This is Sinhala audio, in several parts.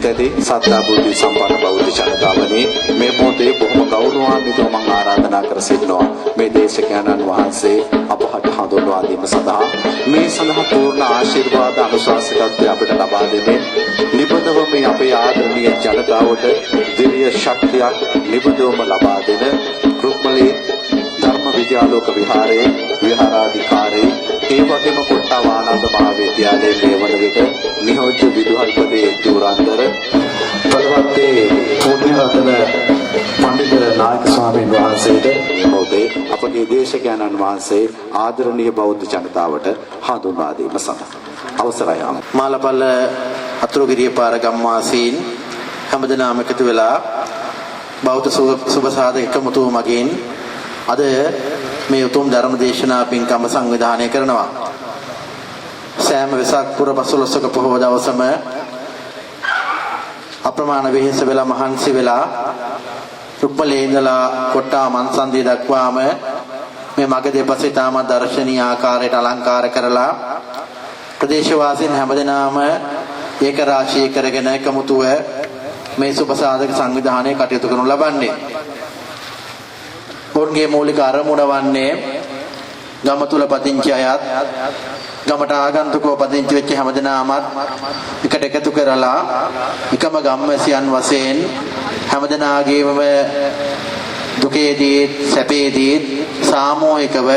තෙදී සත්තා බුද්ධි සම්පන්න බෞද්ධ ජනතාවනි මේ මොහොතේ බොහොම ගෞරවාන්විතව මම ආරාධනා කර සිටිනවා මේ දේශකයන්න් වහන්සේ අපහට හඳුන්වා දීම සඳහා මේ සඳහා පූර්ණ ආශිර්වාද අනුශාසකත්වය අපිට ලබා දෙමින් නිබඳව මේ අපේ ආදරණීය ජනතාවට දිව්‍ය ශක්තියක් නිබඳවම ලබා දෙන රුක්මලී ධර්ම විද්‍යාලෝක විහාරයේ විහාරාධිකාරී ඒ වගේම කොට්ටාව ආනන්ද මහාවිද්‍යාලයේ මේ වන විට නියෝජ්‍ය විදුහල්පති දුරාන්තර බලවත්තේ පුණ්‍යරතන පඬිත නායක ස්වාමීන් වහන්සේට මොහොතේ අපගේ දේශකයන්න් වහන්සේ ආදරණීය බෞද්ධ ජනතාවට හඳුන්වා දීම සඳහා අවසරයි. මාලපල්ල අතුරුගිරිය පාර ගම්වාසීන් හැමදෙනාම එකතු වෙලා බෞද්ධ සුබ සාධක එකමුතුව මගින් අද මේ උතුම් ධර්ම දේශනා පින්කම සංවිධානය කරනවා. සෑම වෙසක් පුර 15ක පොහොව දවසම අප්‍රමාණ වෙහෙස වෙලා මහන්සි වෙලා රුක්මලේ ඉඳලා කොට්ටා මන්සන්දිය දක්වාම මේ මග දෙපසේ තාම දර්ශනීය ආකාරයට අලංකාර කරලා ප්‍රදේශවාසීන් හැමදෙනාම ඒක රාශී කරගෙන එකමුතුව මේ සුබ සාධක සංවිධානය කටයුතු කරනු ලබන්නේ. ඔවුන්ගේ මූලික අරමුණ වන්නේ ගම තුල පදිංචි අයත් ගමට ආගන්තුකව පදිංචි වෙච්ච හැමදෙනාමත් එකට එකතු කරලා එකම ගම්වැසියන් වශයෙන් හැමදෙනාගේම දුකේදී සැපේදී සාමූහිකව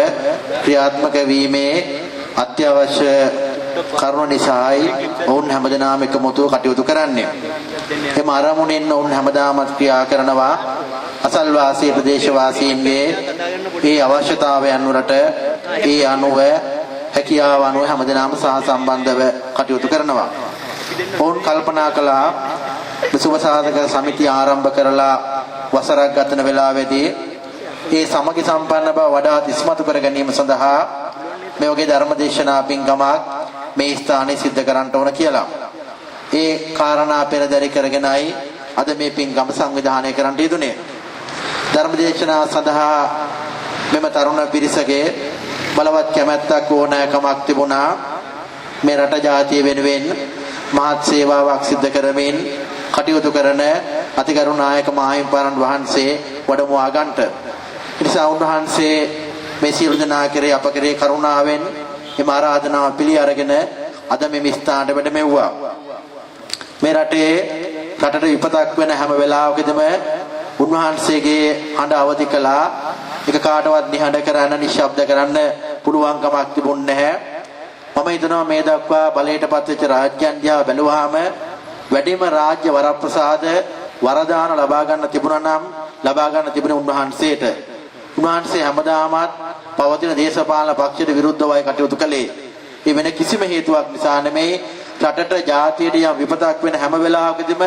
ක්‍රියාත්මක වීමේ අත්‍යවශ්‍ය කරුණ නිසායි ඔවුන් හැමදෙනාම එකමුතුව කටයුතු කරන්නේ. එම අරමුණෙන් ඔවුන් හැමදාමත් ක්‍රියා කරනවා අසල්වාසී ප්‍රදේශවාසීන්ගේ ඒ අවශ්‍යතාවයන් වලට ඒ අනුව හැකියාව අනුව හැමදෙනාම සහසම්බන්ධව කටයුතු කරනවා. ඔවුන් කල්පනා කළා සුබ සාධක සමිතිය ආරම්භ කරලා වසරක් ගතන වෙලාවේදී ඒ සමගි සම්පන්න බව වඩාත් ඉස්මතු කර ගැනීම සඳහා මේ වගේ ධර්මදේශනා පින්කමක් මේ ස්ථානයේ සිද්ධ කරන්න ඕන කියලා. ඒ කාරණා පෙරදරි කරගෙනයි අද මේ පින්කම සංවිධානය කරන්න යෙදුනේ. ධර්මදේශනා සඳහා මෙම තරුණ පිරිසගේ බලවත් කැමැත්තක් ඕනෑකමක් තිබුණා. මේ රට ජාතිය වෙනුවෙන් මහත් සේවාවක් සිදු කරමින් කටයුතු කරන අතිගරු නායක මාහිමිපාණන් වහන්සේ වඩමුවා ගන්නට. ඒ නිසා උන්වහන්සේ මේ සියලු දෙනා කෙරේ අප කෙරේ කරුණාවෙන් එම ආරාධනාව පිළි අරගෙන අද මේ ස්ථානට වැඩමෙව්වා. මේ රටට විපතක් වෙන හැම වෙලාවකදීම උන්වහන්සේගේ හඬ අවදි කළා. ඒක කාටවත් නිහඬ කරන්න, නිශ්ශබ්ද කරන්න පුළුවන් කමක් තිබුණේ නැහැ. මම හිතනවා මේ දක්වා බලයටපත් වෙච්ච රාජ්‍යයන් දිහා බැලුවාම වැඩිම රාජ්‍ය වරප්‍රසාද වරදාන ලබා ගන්න තිබුණා නම් ලබා ගන්න තිබුණේ උන්වහන්සේට. උන්වහන්සේ හැමදාමත් පවතින දේශපාලන පක්ෂයට විරුද්ධවයි කටයුතු කළේ. ඒ වෙන කිසිම හේතුවක් නිසා නෙමෙයි. රටට ජාතියට යම් විපතක් වෙන හැම වෙලාවකදීම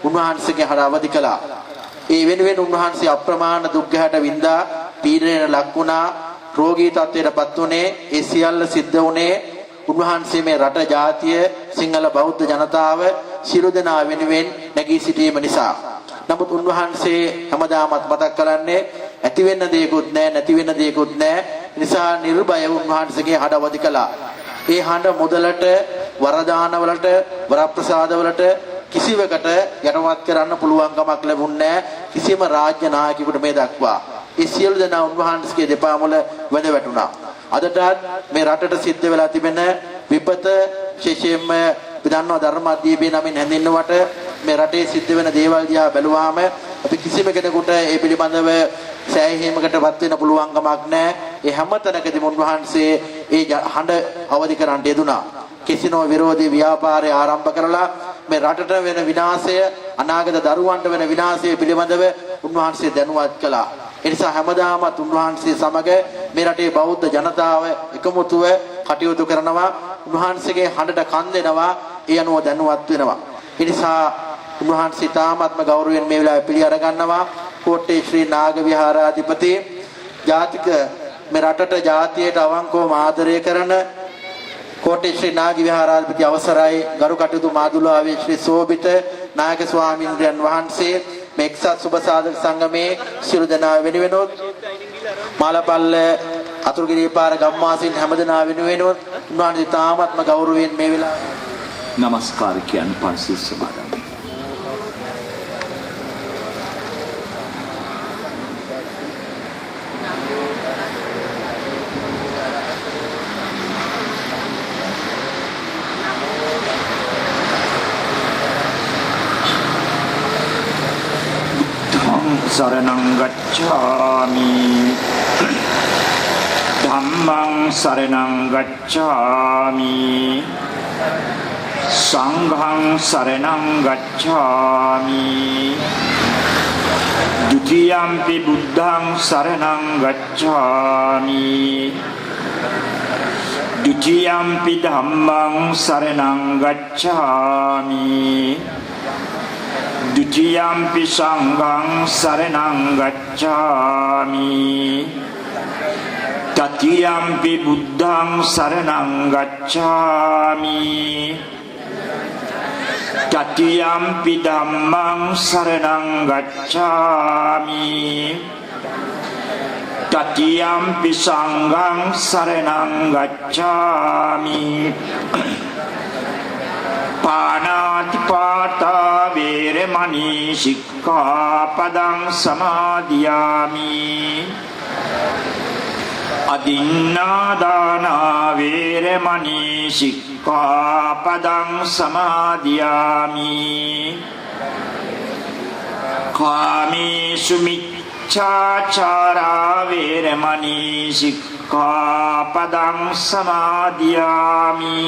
උන්වහන්සේගේ හඬ අවදි කළා. ඒ වෙනුවෙන් උන්වහන්සේ අප්‍රමාණ දුක් ගැහැට වින්දා, පීඩනයට ලක් වුණා, රෝගී තත්ත්වයටපත් උනේ. ඒ සියල්ල සිද්ධ වුණේ උන්වහන්සේ මේ රට ජාතිය සිංහල බෞද්ධ ජනතාව සියලු දෙනා වෙනුවෙන් නැගී සිටීම නිසා. නමුත් උන්වහන්සේ හැමදාමත් මතක් කරන්නේ ඇති වෙන්න දෙයක්වත් නැහැ, නැති වෙන්න දෙයක්වත් නැහැ. නිසා නිර්භය උන්වහන්සේගේ හඬ අවදි කළා. ඒ හඬ මුදලට, වරදාන වලට, වරප්‍රසාද වලට කිසිවකට යටවත් කරන්න පුළුවන් කමක් ලැබුණේ නැහැ කිසිම රාජ්‍ය නායකයෙකුට මේ දක්වා. ඒ සියලු දෙනා උන්වහන්සේගේ දෙපා මුල වැඳ වැටුණා. අදටත් මේ රටට සිද්ධ වෙලා තිබෙන විපත විශේෂයෙන්ම විදන්වා ධර්මාධ්‍යපේ නමින් හැඳින්වුවට මේ රටේ සිද්ධ වෙන දේවල් දිහා බැලුවාම අපි කිසිම කෙනෙකුට ඒ පිළිබඳව සෑහීමකටපත් වෙන්න පුළුවන් කමක් නැහැ. ඒ හැම තැනකදීම උන්වහන්සේ ඒ හඬ අවදි කරන්න යෙදුණා. කිසිනෝ විරෝධී ව්‍යාපාරය ආරම්භ කරලා මේ රටට වෙන විනාශය, අනාගත දරුවන්ට වෙන විනාශය පිළිබඳව උන්වහන්සේ දැනුවත් කළා. ඒ නිසා හැමදාමත් උන්වහන්සේ සමග මේ රටේ බෞද්ධ ජනතාව එකමුතුව කටයුතු කරනවා. උන්වහන්සේගේ හඬට කන් දෙනවා, ඒ අනුව දැනුවත් වෙනවා. ඒ නිසා උන්වහන්සේ තාමත්ම ගෞරවයෙන් මේ වෙලාවේ පිළි අර ගන්නවා. කෝට්ටේ ශ්‍රී නාග විහාරාධිපති ජාතික මේ රටට ජාතියට අවංකවම ආදරය කරන කෝට්ටේ ශ්‍රී නාග විහාරාධිපති අවසරයි ගරු කටයුතු මාදුලාවේ ශ්‍රී සෝබිත නායක ස්වාමීන් වහන්සේ මේ එක්සත් සුබ සාධක සංගමේ සියලු දෙනා වෙනුවෙනොත් මාලපල්ල අතුරුගිරිය පාර ගම්වාසීන් හැමදෙනා වෙනුවෙනොත් උන්වහන්සේ තාමත්ම ගෞරවයෙන් මේ වෙලාවේ නමස්කාර කියන පන්සිල් සමාදන්. සරණං ගච්ඡාමි ධම්මං සරණං ගච්ඡාමි සංඝං සරණං ගච්ඡාමි ဒုတိယံ පි බුද්ධං සරණං ගච්ඡාමි ဒုတိယံ පි ධම්මං සරණං ගච්ඡාමි ဒုတိယံ පි සංඝං සරණං ගච්ඡාමි တတိယံ පි බුද්ධං සරණං ගච්ඡාමි တတိယံ පි ධම්මං සරණං ගච්ඡාමි တတိယံ පි සංඝං සරණං ගච්ඡාමි ပါဏာတိပါတာဝေရမဏီสิกขาပဒံ සමාදියාමි อดินนาดานาเวรมณีสิกขาปดังสมาธิยามิกามิสุมิจฉาจาราเวรมณีสิกขาปดังสมาธิยามิ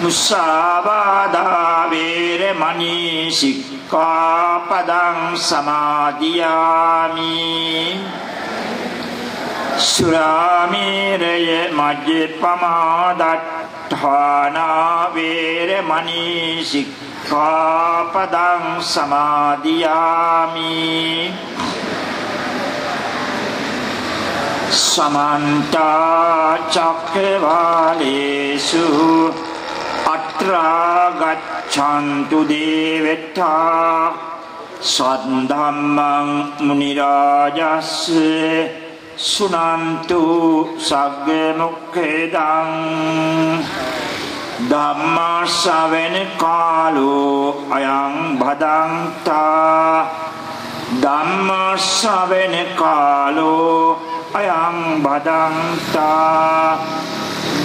มุสาวาดาเวรมณีสิกขาปดังสมาธิยามิ สุราเมรยมัจจิปมาดัฏฐานาเวรมณีสิกขาปดังสมาธิยามิสมันตาจักขวาเลสุอัตรากัจฉันตุเดเวทาสัทธัมมังมุนิรายัสสะ සුනන්තු සග්ග මුක්ඛේදං ධම්ම ශ්‍රවණ කාලෝ අයං භදංතා ධම්ම ශ්‍රවණ කාලෝ අයං භදංතා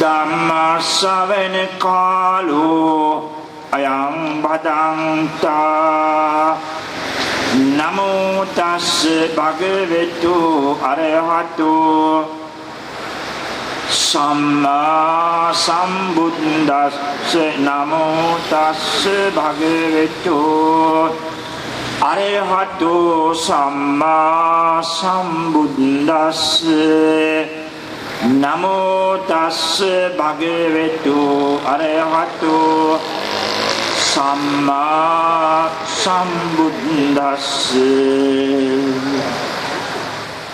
ධම්ම ශ්‍රවණ කාලෝ අයං භදංතා නමෝ තස්ස භගවතු අරහතු සම්මා සම්බුද්දස්ස නමෝ තස්ස භගවතු අරහතු සම්මා සම්බුද්දස්ස නමෝ තස්ස භගවතු අරහතු සම්මා සම්බුද්දස්ස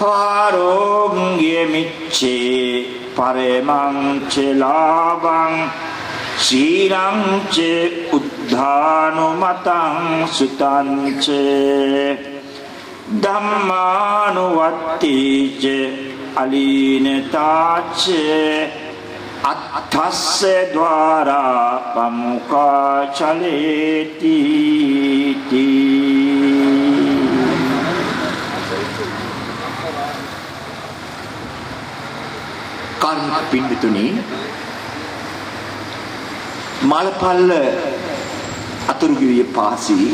ආරෝග්‍ය මිච්ඡේ පරමං ච ලාභං සීලං ච උද්ධානුමතං සුතං ච ධම්මානුවත්ති ච අලීනතා ච අත්තස්ස ద్వාරා පමුඛා චලේති කාර්මික පින්විතුනි මලපල්ල අතුරුගිරිය පාසී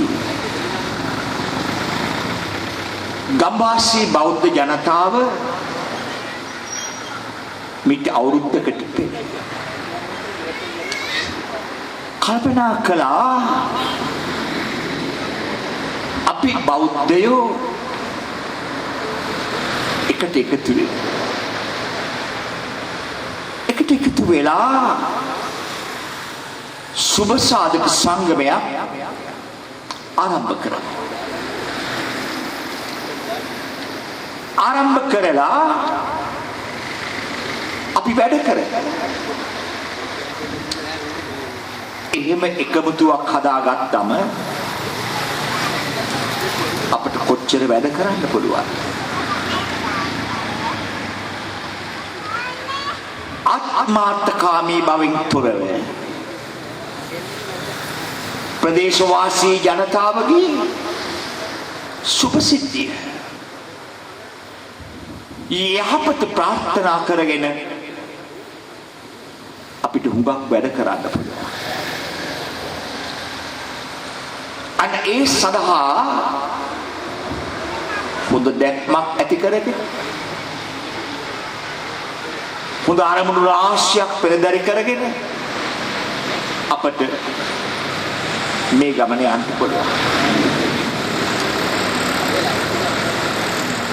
ගම්වාසී බෞද්ධ ජනතාව මිට අවුරුද්දකට පෙර කල්පනා කළා අපි බෞද්ධයෝ එකට එකතු වෙලා සුබ සාධක සංගමයක් ආරම්භ කරා. ආරම්භ කරලා අපි වැඩ කරා. එහෙම එකමුතුවක් හදාගත්තම අපිට කොච්චර වැඩ කරන්න පුළුවන්? ආත්මාර්ථකාමී බවින් තොරව ප්‍රදේශවාසී ජනතාවගේ සුභසිද්ධිය යහපත ප්‍රාර්ථනා කරගෙන අපිට හුඟක් වැඩ කරන්න පුළුවන්. අන්න ඒ සඳහා හොඳ දැක්මක් ඇති කරගෙන හොඳ අරමුණු රාශියක් පෙරදරි කරගෙන අපට මේ ගමනේ යන්න පුළුවන්.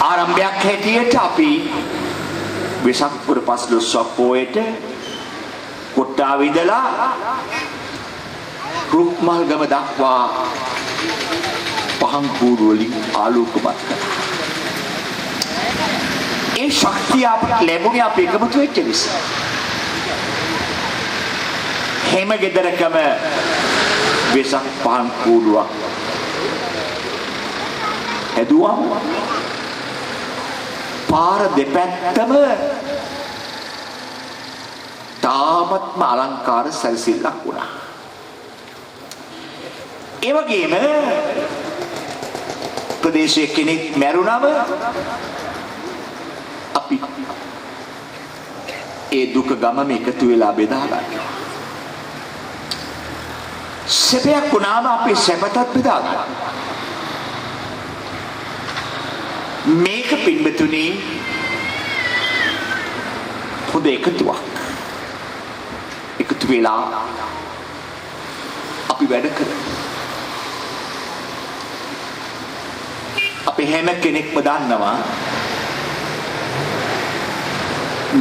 ආරම්භයක් හැටියට අපි වෙසක් පුර පස්දොස්වක පෝයට කොට්ටාව ඉඳලා රුක්මල්ගම දක්වා පහන් කූඩු වලින් ආලෝකමත් කරා. ඒ ශක්තිය අපට ලැබුණේ අපි එකමුතු වෙච්ච නිසා. හැම ගෙදරකම වෙසක් පහන් කූඩුවක් හැදුවම පාර දෙපැත්තම තාමත්ම අලංකාර සැරසිල්ලක් වුණා. ඒ වගේම ප්‍රදේශයේ කෙනෙක් මැරුණම අපි ඒ දුක ගමම එකතු වෙලා බෙදා ගන්නවා. සැපයක් වුණාම අපි සැපතත් බෙදා ගන්නවා. මේක පින්බතුනි හොඳ එකතුවක්. එකතු වෙලා අපි වැඩ කරමු. අපි හැම කෙනෙක්ම දන්නවා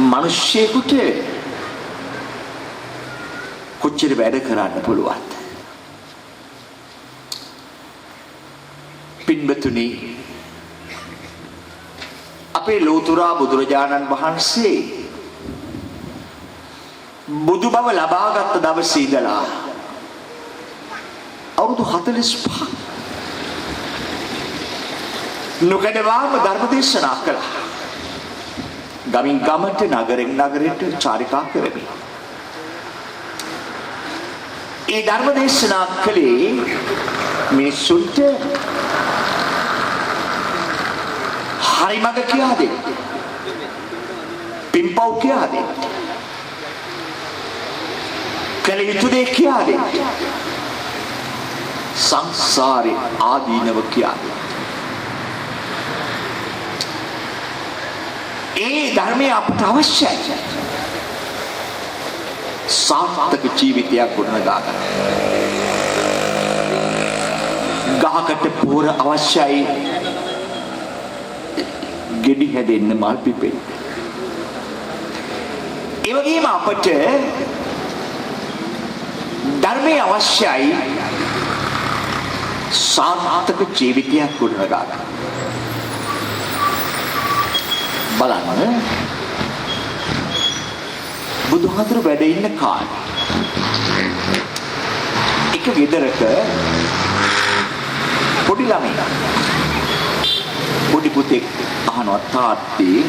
මිනිස්සෙකුට කොච්චර වැඩ කරන්න පුළුවන්ද? පින්බතුනි අපේ ලෝතුරා බුදුරජාණන් වහන්සේ බුදු බව ලබාගත් දවසේ ඉඳලා අවුරුදු 45 නොකඩවාම ධර්ම දේශනා කළා. ගමින් ගමට නගරෙන් නගරයට චාරිකා කරමින් ඒ ධර්ම දේශනා කළේ මිනිසුන්ට හරි මඟ කියා දෙන්න. පින්පව් කියා දෙන්න. කළ යුතු දේ කියා දෙන්න. සංසාරේ ආදීනව කියා දෙන්න. ඒ ධර්මය අපට අවශ්‍යයි. සාර්ථක ජීවිතයක් ගොඩනගා ගන්න. ගහකට පෝර අවශ්‍යයි. ගෙඩි හැදෙන්න මල් පිපෙන්න. ඒ වගේම අපට ධර්මය අවශ්‍යයි. සාර්ථක ජීවිතයක් ගොඩනගා ගන්න. බලන්න බුදුහාමුදුරු වැඩ ඉන්න කාලේ එක ගෙදරක පොඩි ළමයි පොඩි පුතෙක් අහනවා තාත්තේ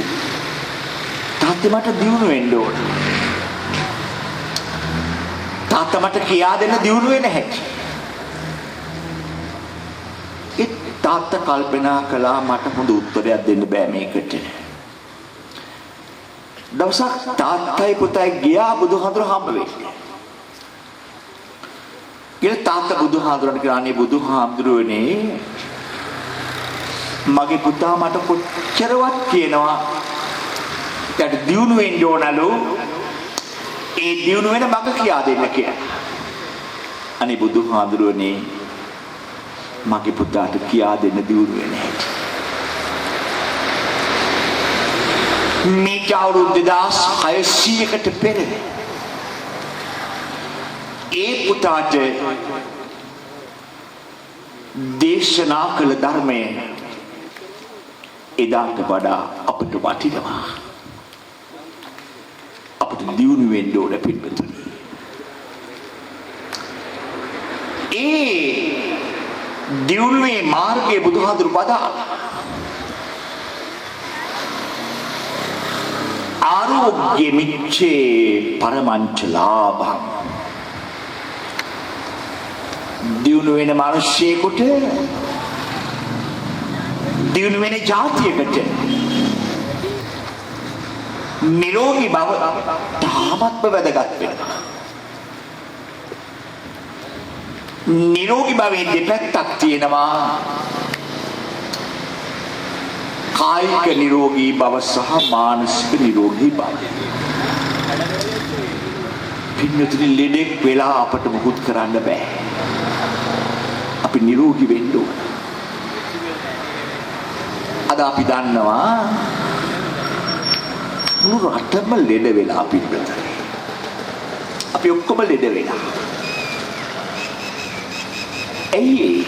මට දියුණු වෙන්න ඕන. තාත්තා මට කියා දෙන්න දියුණු වෙන හැටි. ඒ තාත්තා කල්පනා කළා මට හොඳ උත්තරයක් දෙන්න බෑ මේකට. දවසක් තාත්තයි පුතයි ගියා බුදුහාමුදුර හම්බ වෙන්න. ඊට තාත්තා බුදුහාමුදුරන්ට කිව්වා අනේ බුදුහාමුදුරනේ මගේ පුතා මට කොච්චරවත් කියනවා යට දියුණු වෙන්න ඕනලු ඒ දියුණු වෙන මඟ කියා දෙන්න කියලා. අනේ බුදුහාමුදුරනේ මගේ පුතාට කියා දෙන්න දියුණු වෙන හැටි. මේ අවුරුදු 2600කට පෙර ඒ පුතාට දේශනා කළ ධර්මය එදාට වඩා අපට වටිනවා. අපට දියුණු වෙන්න ඕන පින්වතුනි. ඒ දියුණුවේ මාර්ගයේ බුදුහාමුදුරු පදාලා ආරෝග්‍ය මිච්ඡේ පරමංච ලාභං. දියුණු වෙන මිනිසෙකුට දියුණු වෙන ජාතියකට නිරෝගී බව තාමත්ම වැදගත් වෙනවා. නිරෝගී භාවයේ දෙපැත්තක් තියෙනවා. කායික නිරෝගී බව සහ මානසික නිරෝගී බව. පින්නතුනි ලෙඩෙක් වෙලා අපට මුකුත් කරන්න බෑ. අපි නිරෝගී වෙන්න ඕන. අද අපි දන්නවා මුළු රටම ලෙඩ වෙලා පින්නතුනි. අපි ඔක්කොම ලෙඩ වෙලා. ඇයි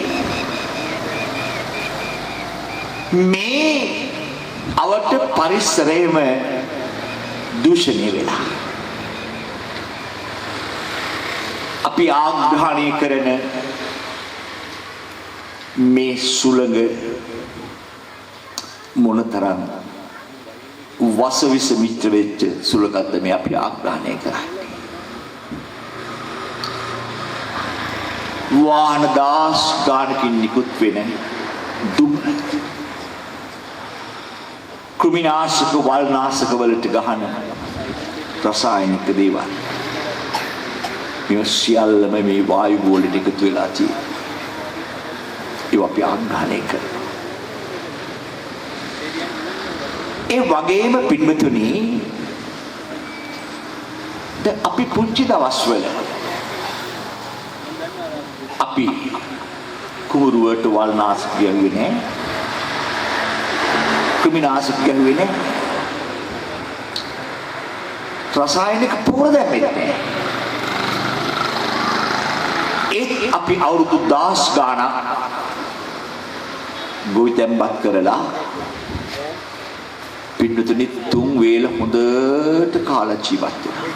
මේ අවට පරිසරයේම දූෂණය වෙලා අපි ආග්‍රහණය කරන මේ සුළඟ මොනතරම් වසවිස මිත්‍ර වෙච්ච සුළඟක්ද මේ අපි ආග්‍රහණය කරන්නේ. වාහන දාස් ගානකින් නිකුත් වෙන දුම් කෘමිනාශක වල්නාශක වලට ගහන රසායනික දේවල් මේ සියල්ලම මේ වායු ගෝලෙට එකතු වෙලා තියෙනවා. ඒවා අපි ආග්‍රහණය කරනවා. ඒ වගේම පින්වතුනි අපි පුංචි දවස්වල අපි කුඹුරුවට වල්නාශක ගැහුවේ නැහැ. කෘමිනාශක ගැහුවේ නැහැ. රසායනික පොර දැම්මේ නැහැ. ඒත් අපි අවුරුදු 10 ගාණක් ගොවිතැන්පත් කරලා පින්නතුනි 3 වේල හොඳට කාලා ජීවත් වුණා.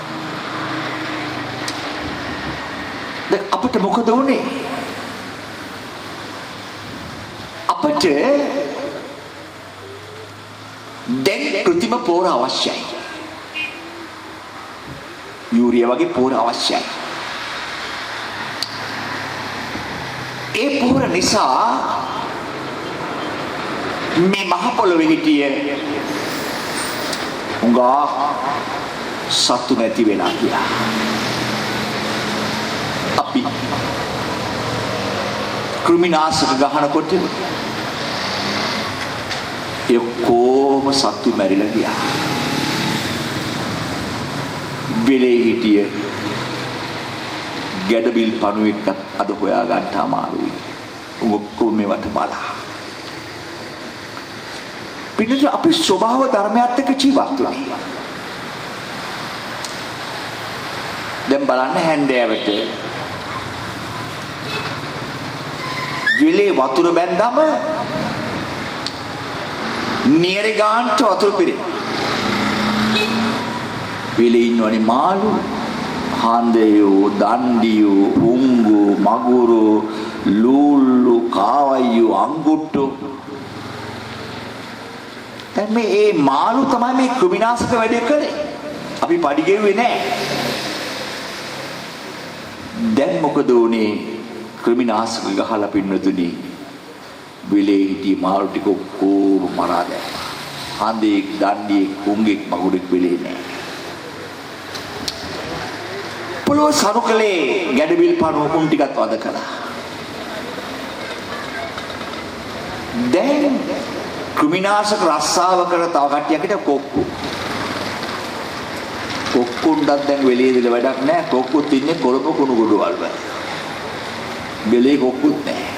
දැන් අපිට මොකද වුනේ? අපිට දැන් කෘත්‍රිම පොර අවශ්‍යයි. යූරියා වගේ පොර අවශ්‍යයි. ඒ පොර නිසා මේ මහ පොළොවේ හිටිය උංගා සතු නැති වෙලා ගියා. අපි කෘමිනාශක ගහනකොට ඒ කොම සතු මැරිලා ගියා. වෙලේ හිටිය ගැඩබිල් පණුවෙක්වත් අද හොයා ගන්න අමාරුයි. ඔක්කොම මේවට බලලා. පිළිතුර අපි ස්වභාව ධර්මයත් එක්ක ජීවත් වෙනවා. දැන් බලන්න හැන්දෑවට විලේ වතුර බැන්දම නියරි ගාන්ට වතුර පිරේ. විලේ ඉන්නවනේ මාළු, හාන්දයෝ, දණ්ඩියෝ, උංගු, මගුරු, ලූල්ලු, කාවයියෝ, අංගුට්ටු. දැන් මේ මාළු තමයි මේ කෘමිනාශක වැඩේ කරේ. අපි පඩි ගෙව්වේ නැහැ. දැන් මොකද උනේ? කෘමිනාශක ගහලා පින්නතුනි විලේ හිටිය මාළු ටික ඔක්කොම මරා දැම්මා. හාන්දෙක්, දණ්ඩියෙක්, උංගෙක්, මගුරෙක් විලේ නැහැ. පොළොව සරුකලේ ගැඩවිල් පණුවකුන් ටිකත් වද කළා. දැන් කෘමිනාශක රස්සාව කර තව කට්ටියකට කොක්කු. කොක්කුන්ටත් දැන් වෙලේ දෙල වැඩක් නැහැ. කොක්කුත් ඉන්නේ කොළඹ කුණු ගොඩවල් වල. වෙලේ කොක්කුත් නැහැ.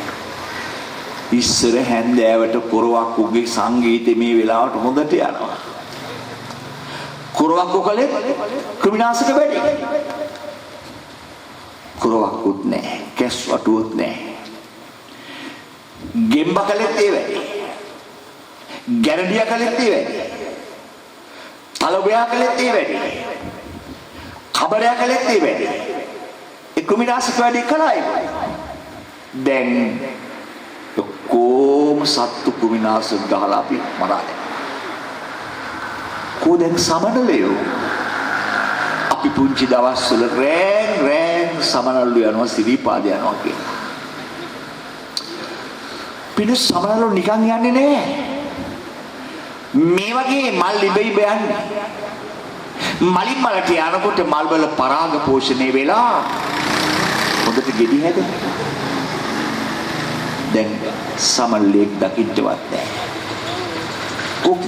ඉස්සර හැන්දෑවට කොරවක් උගේ සංගීතේ මේ වෙලාවට හොඳට යනවා. කොරවක් උකලේ කෘමිනාශක වැඩි. කොරවක්කුත් නැහැ. කැස් වටුවොත් නැහැ. ගෙම්බ කලෙත් ඒ වැඩි. ගැරඩියා කලෙත් ඒ වැඩි. තලබයා කලෙත් ඒ වැඩි. කබරයා කලෙත් ඒ වැඩි. ඒ කෘමිනාශක වැඩි කලයි. දැන් කොම සත්තු කෘමිනාශක ගහලා අපි මරා දැම්මා. කොහෙන් සමනලයෝ අපි පුංචි දවස්වල රෑන් සමනල්ලු යනවා සිරිපාද යනවා කියලා. පින සමනල්ලු නිකන් යන්නේ නැහැ. මේ වගේ මල් ඉබේ යන්නේ. මලින් මලට යනකොට මල් වල පරාග පෝෂණය වෙලා හොඳට ගෙඩි හැදෙනවා. දැන් සමල්ලෙක් දකින්නවත් නැහැ.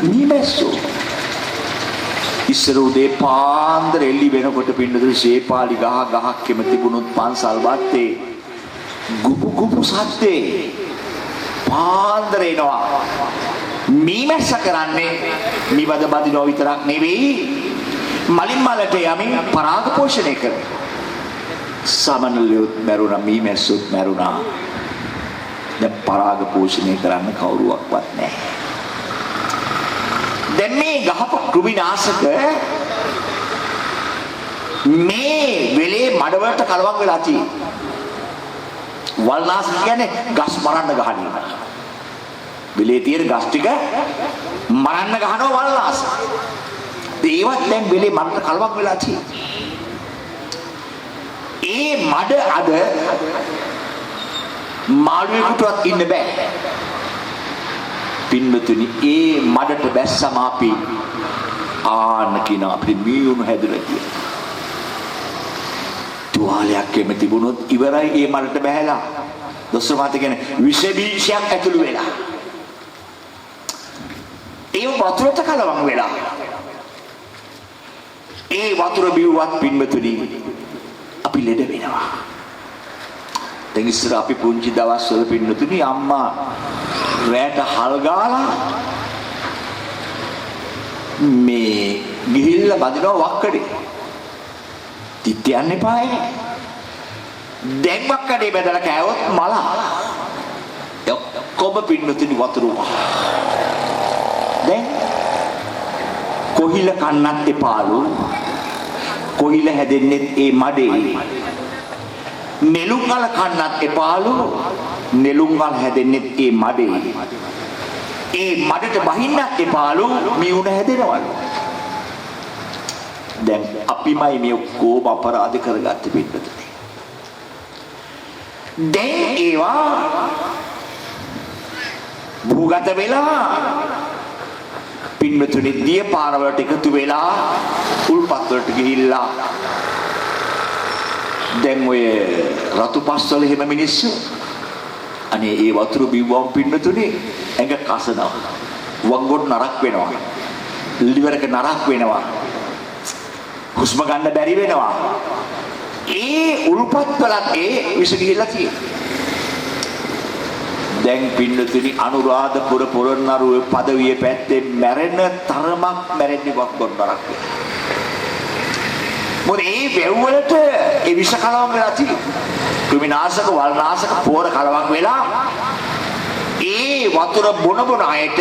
මීමැස්සෝ ඉස්සර උදේ පාන්දර එළි වෙනකොට පින්නදුරු ශේපාලි ගහක් කෙම තිබුණොත් පන්සල් වත්තේ ගුපු සද්දේ පාන්දර එනවා. මීමැස්ස කරන්නේ මිවද බදිනව විතරක් නෙවෙයි මලින් මලට යමින් පරාග පෝෂණය කරනවා. සමනලියොත් මැරුණා, මීමැස්සොත් මැරුණා. දැන් පරාග පෝෂණය කරන්න කවුරුවක්වත් නැහැ. දැන් මේ ගහපු කෘමිනාශක මේ වෙලේ මඩවලට කලවම් වෙලා තියෙනවා. වල්නාශක කියන්නේ ගස් මරන්න ගහන එක. වෙලේ තියෙන ගස් ටික මරන්න ගහනවා වල්නාශක. ඒවත් දැන් වෙලේ මඩට කලවම් වෙලා තියෙනවා. ඒ මඩ අද මාළුවෙකුටවත් ඉන්න බෑ. පින්නතුනි ඒ මඩට බැස්සම අපි ආන්න කියන අපිට මියුණු හැදුණා කියලා. තුවාලයක් එමෙ තිබුණොත් ඉවරයි ඒ මඩට බැහැලා. දොස්තර මහත්තයා කියන්නේ විෂ බීජයක් ඇතුළු වෙලා. ඒ වතුරට කලවම් වෙලා. ඒ වතුර බිව්වත් පින්නතුනි අපි ලෙඩ වෙනවා. දැන් ඉස්සර අපි පුංචි දවස්වල පින්නතුනි අම්මා රැට හල් ගාලා මේ ගිහිල්ලා බදිනවා වක්කඩේ. තිත්යන්න එපායි. දැන් වක්කඩේ බදලා කෑවොත් මල. ඔක්කොම පින්නතුනි වතුර. දැන් කොහිල කන්නත් එපාලු. කොහිල හැදෙන්නේ ඒ මඩේ. නෙළුම්ගල කන්නත් එපාලු. නෙළුම්ගල් හැදෙන්නේ ඒ මඩේ. ඒ මඩට බහින්නත් එපාලු. මියුණ හැදෙනවලු. දැන් අපිමයි මේ කොහොම අපරාධ කරගත්තේ පිටතට. දැන් ඒවා භූගත වෙලා පින්වතුනි දිය පාරවලට එකතු වෙලා උල්පත් වලට ගිහිල්ලා දැන් ඔය රතු පස්වල හැම මිනිස්සු අනේ ඒ වතුර බිව්වම් පින්නතුනේ ඇඟ කසනවා. වංගොඩ නරක් වෙනවා. ලිවරක නරක් වෙනවා. හුස්ම ගන්න බැරි වෙනවා. ඒ උල්පත් වලත් ඒ විස ගිහිල්ලා තියෙනවා. දැන් පින්නතුනි අනුරාධපුර පොළොන්නරුවේ පදවිය පැත්තේ මැරෙන තරමක් මැරෙන්නේ වංගොඩ නරක් වෙනවා. මොකද ඒ වැව්වලට ඒ විස කලවම් වෙලා තියෙනවා. කෘමිනාශක වල්නාශක පෝර කලවම් වෙලා ඒ වතුර බොන අයට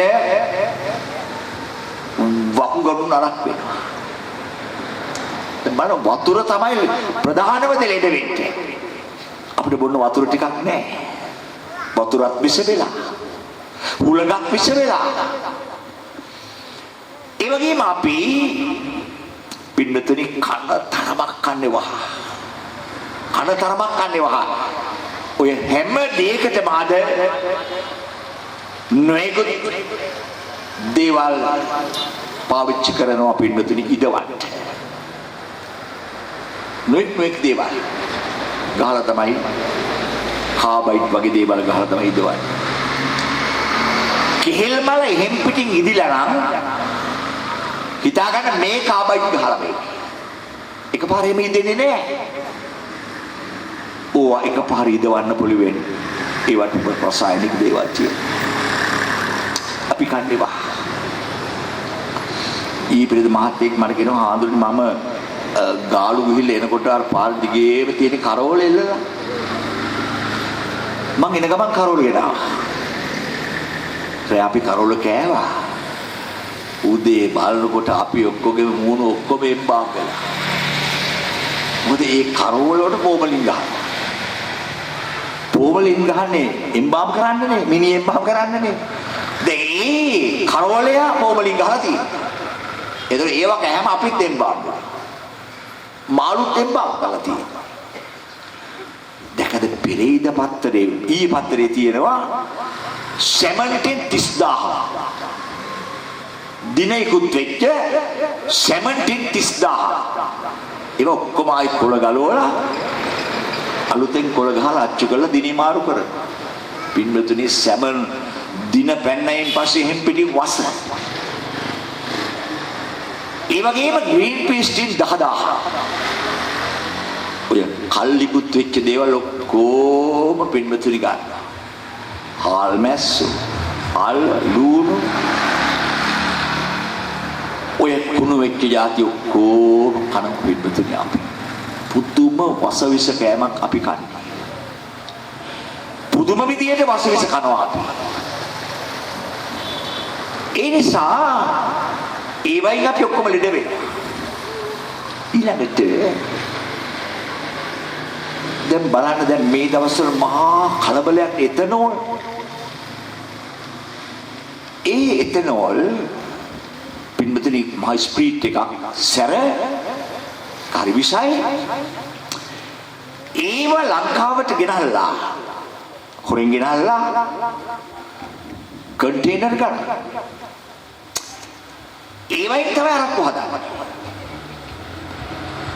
වකුගඩු නරක් වෙනවා. මම වතුර තමයි ප්‍රධානම දෙලෙඩ වෙන්නේ. අපිට බොන්න වතුර ටිකක් නැහැ. වතුරත් විස වෙලා. හුලඟක් විස වෙලා. ඒ වගේම අපි පින්නතුනි කන තරමක් කන්නේ වහ. කන තරමක් කන්නේ වහ. ඔය හැම දෙයකටම ආද නොයෙකුත් දේවල් පාවිච්චි කරනවා පින්නතුනි ඉදවන්න. නොයෙක් දේවල් ගහලා තමයි කාබයිඩ් වගේ දේවල් ගහලා තමයි ඉදවන්නේ. කෙහෙල් මල එහෙම් පිටින් ඉදිලා නම් හිතා ගන්න මේ කාබයිඩ් ගහලා මේ. එකපාරේ මේ දෙන්නේ නැහැ. ඕවා එකපාරේ ඉදවන්න පුළුවන්. ඒවට රසායනික දේවල් තියෙනවා. අපි කන්නේ වා. ඊපෙරේද මහත්තයෙක් මට කියනවා හාඳුනි මම ගාලු ගිහිල්ලා එනකොට අර පාර දිගේම තියෙන කරවල එල්ලලා මං එන ගමන් කරවල ගෙනාවා. ඒ අපි කරවල කෑවා. උදේ බලනකොට අපි ඔක්කොගේම මූණ ඔක්කොම එම්බාම් කළා. මොකද ඒ කරවල වලට පොමලින් ගහනවා. පොමලින් ගහන්නේ එම්බාම් කරන්නනේ, මිනි එම්බාම් කරන්නනේ. දැන් ඒ කරවලය පොමලින් ගහලා තියෙනවා. ඒතර ඒව කෑම අපිත් එම්බාම් කරනවා. මාළුත් එම්බාම් කරලා තියෙනවා. දැකද පෙරේද පත්තරේ ඊ පත්තරේ තියෙනවා සැමන්ටෙන් 30000 දිනයකුත් වෙච්ච සැමන්ටෙන් 30000 ඒක ඔක්කොම ආයි කොළ ගලවලා අලුතෙන් කොළ ගහලා අච්චු කරලා දිනේ මාරු කරනවා. පින්වතුනි සැමන් දින පැන්නයින් පස්සේ එහෙම් පිටින් වස. ඒ වගේම ග්‍රීන් පීස් ටින් 10000. ඔය කල්ලිකුත් වෙච්ච දේවල් ඔක්කොම පින්වතුනි ගන්න. හාල් මැස්සු, අල් ලූණු ඔය කුණු වෙච්ච જાති ඔක්කොම කන පින්වතුනි අපි. පුදුම වසවිස කෑමක් අපි කන්නේ. පුදුම විදියට වසවිස කනවා අපි. ඒ නිසා ඒ වයින් අපි ඔක්කොම ලෙඩ වෙනවා. ඊළඟට දැන් බලන්න දැන් මේ දවස්වල මහා කලබලයක් එතනෝල්. ඒ එතනෝල් පින්වතුනි මහා ස්ප්‍රීට් එකක් සැර හරි විසයි. ඒව ලංකාවට ගෙනල්ලා හොරෙන් ගෙනල්ලා කන්ටේනර් ගන්න. ඒවයින් තමයි අරක්කු හදන්නේ.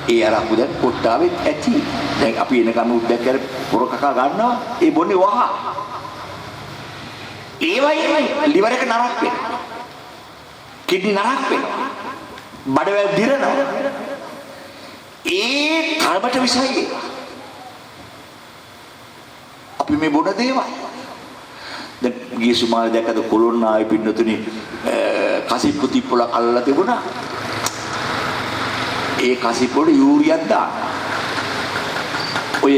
ඒ අරක්කු දැන් කොට්ටාවෙත් ඇති. දැන් අපි එනකම් උද්දැක කර පොර කකා ගන්නවා. ඒ බොන්නේ වහ. ඒවයින් liver එක නරක් වෙනවා. කිඩ්නි නරක් වෙනවා. බඩවැල් දිරනවා. ඒ තරමට විසයි. අපි මේ බොන දේවල් දැන් ගිය සුමානේ දැක්කද කොළොන්නාවේ පින්නතුනි කසිප්පු තිප්පල අල්ලලා තිබුණා. ඒ කසිප්පු වල යූරියක් දාන. ඔය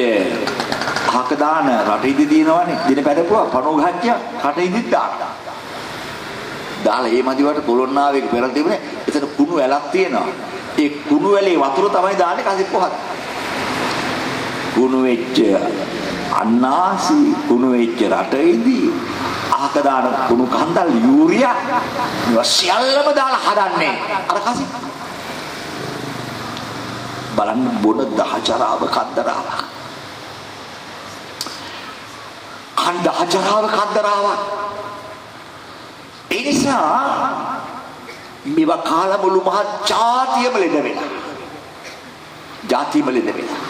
අහක දාන රටිදි දිනවනේ දින පැදපුවා පණෝ ගහච්චා රටිදිත් දාන. දාලා ඒ මදිවට කොළොන්නාවේ පෙරල් තිබුණේ එතන කුණු ඇලක් තියෙනවා. ඒ කුණු ඇලේ වතුර තමයි දාන්නේ කසිප්පු හද. කුණු වෙච්ච අන්නාසි කුණු වෙච්ච රටේදී අහක දාන කුණු කන්දල් යූරියා මේවා සියල්ලම දාලා හදන්නේ අර කසි බලන්න බොන දහචරාව කද්දරාව කන්දහචරාව කද්දරාව ඒ නිසා මේවා කාලා මුළු මහත් ජාතියම ලෙඩ වෙලා ජාතියම ලෙඩ වෙලා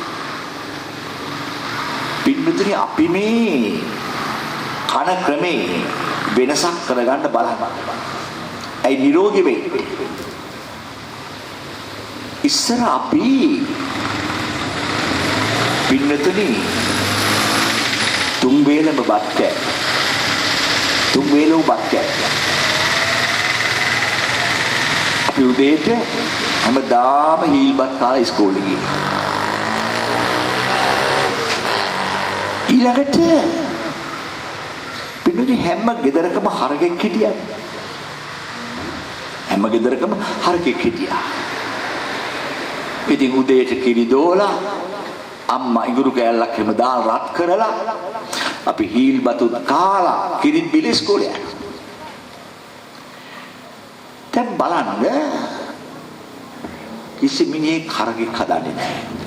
පින්විතනි අපි මේ කන ක්‍රමේ වෙනසක් කරගන්න බලන්න. ඒ නිරෝගී වෙන්නේ. ඉස්සර අපි පින්විතනි තුන් වේලම බත් කෑ. තුන් වේලම බත් කෑ. අපි උදේට හැමදාම හීල්බත් කාලා ඉස්කෝලේ ගියේ. ඊළඟට පින්වතුනි හැම ගෙදරකම හරකෙක් හිටියා. හැම ගෙදරකම හරකෙක් හිටියා. ඉතින් උදේට කිරි දෝලා අම්මා ඉඟුරු කෑල්ලක් එහෙම දාලා රත් කරලා අපි හීල් බතුත් කාලා කිරිත් බිල ඉස්කෝලේ යනවා. දැන් බලන්න කිසි මිනිහෙක් හරකෙක් හදන්නේ නැහැ.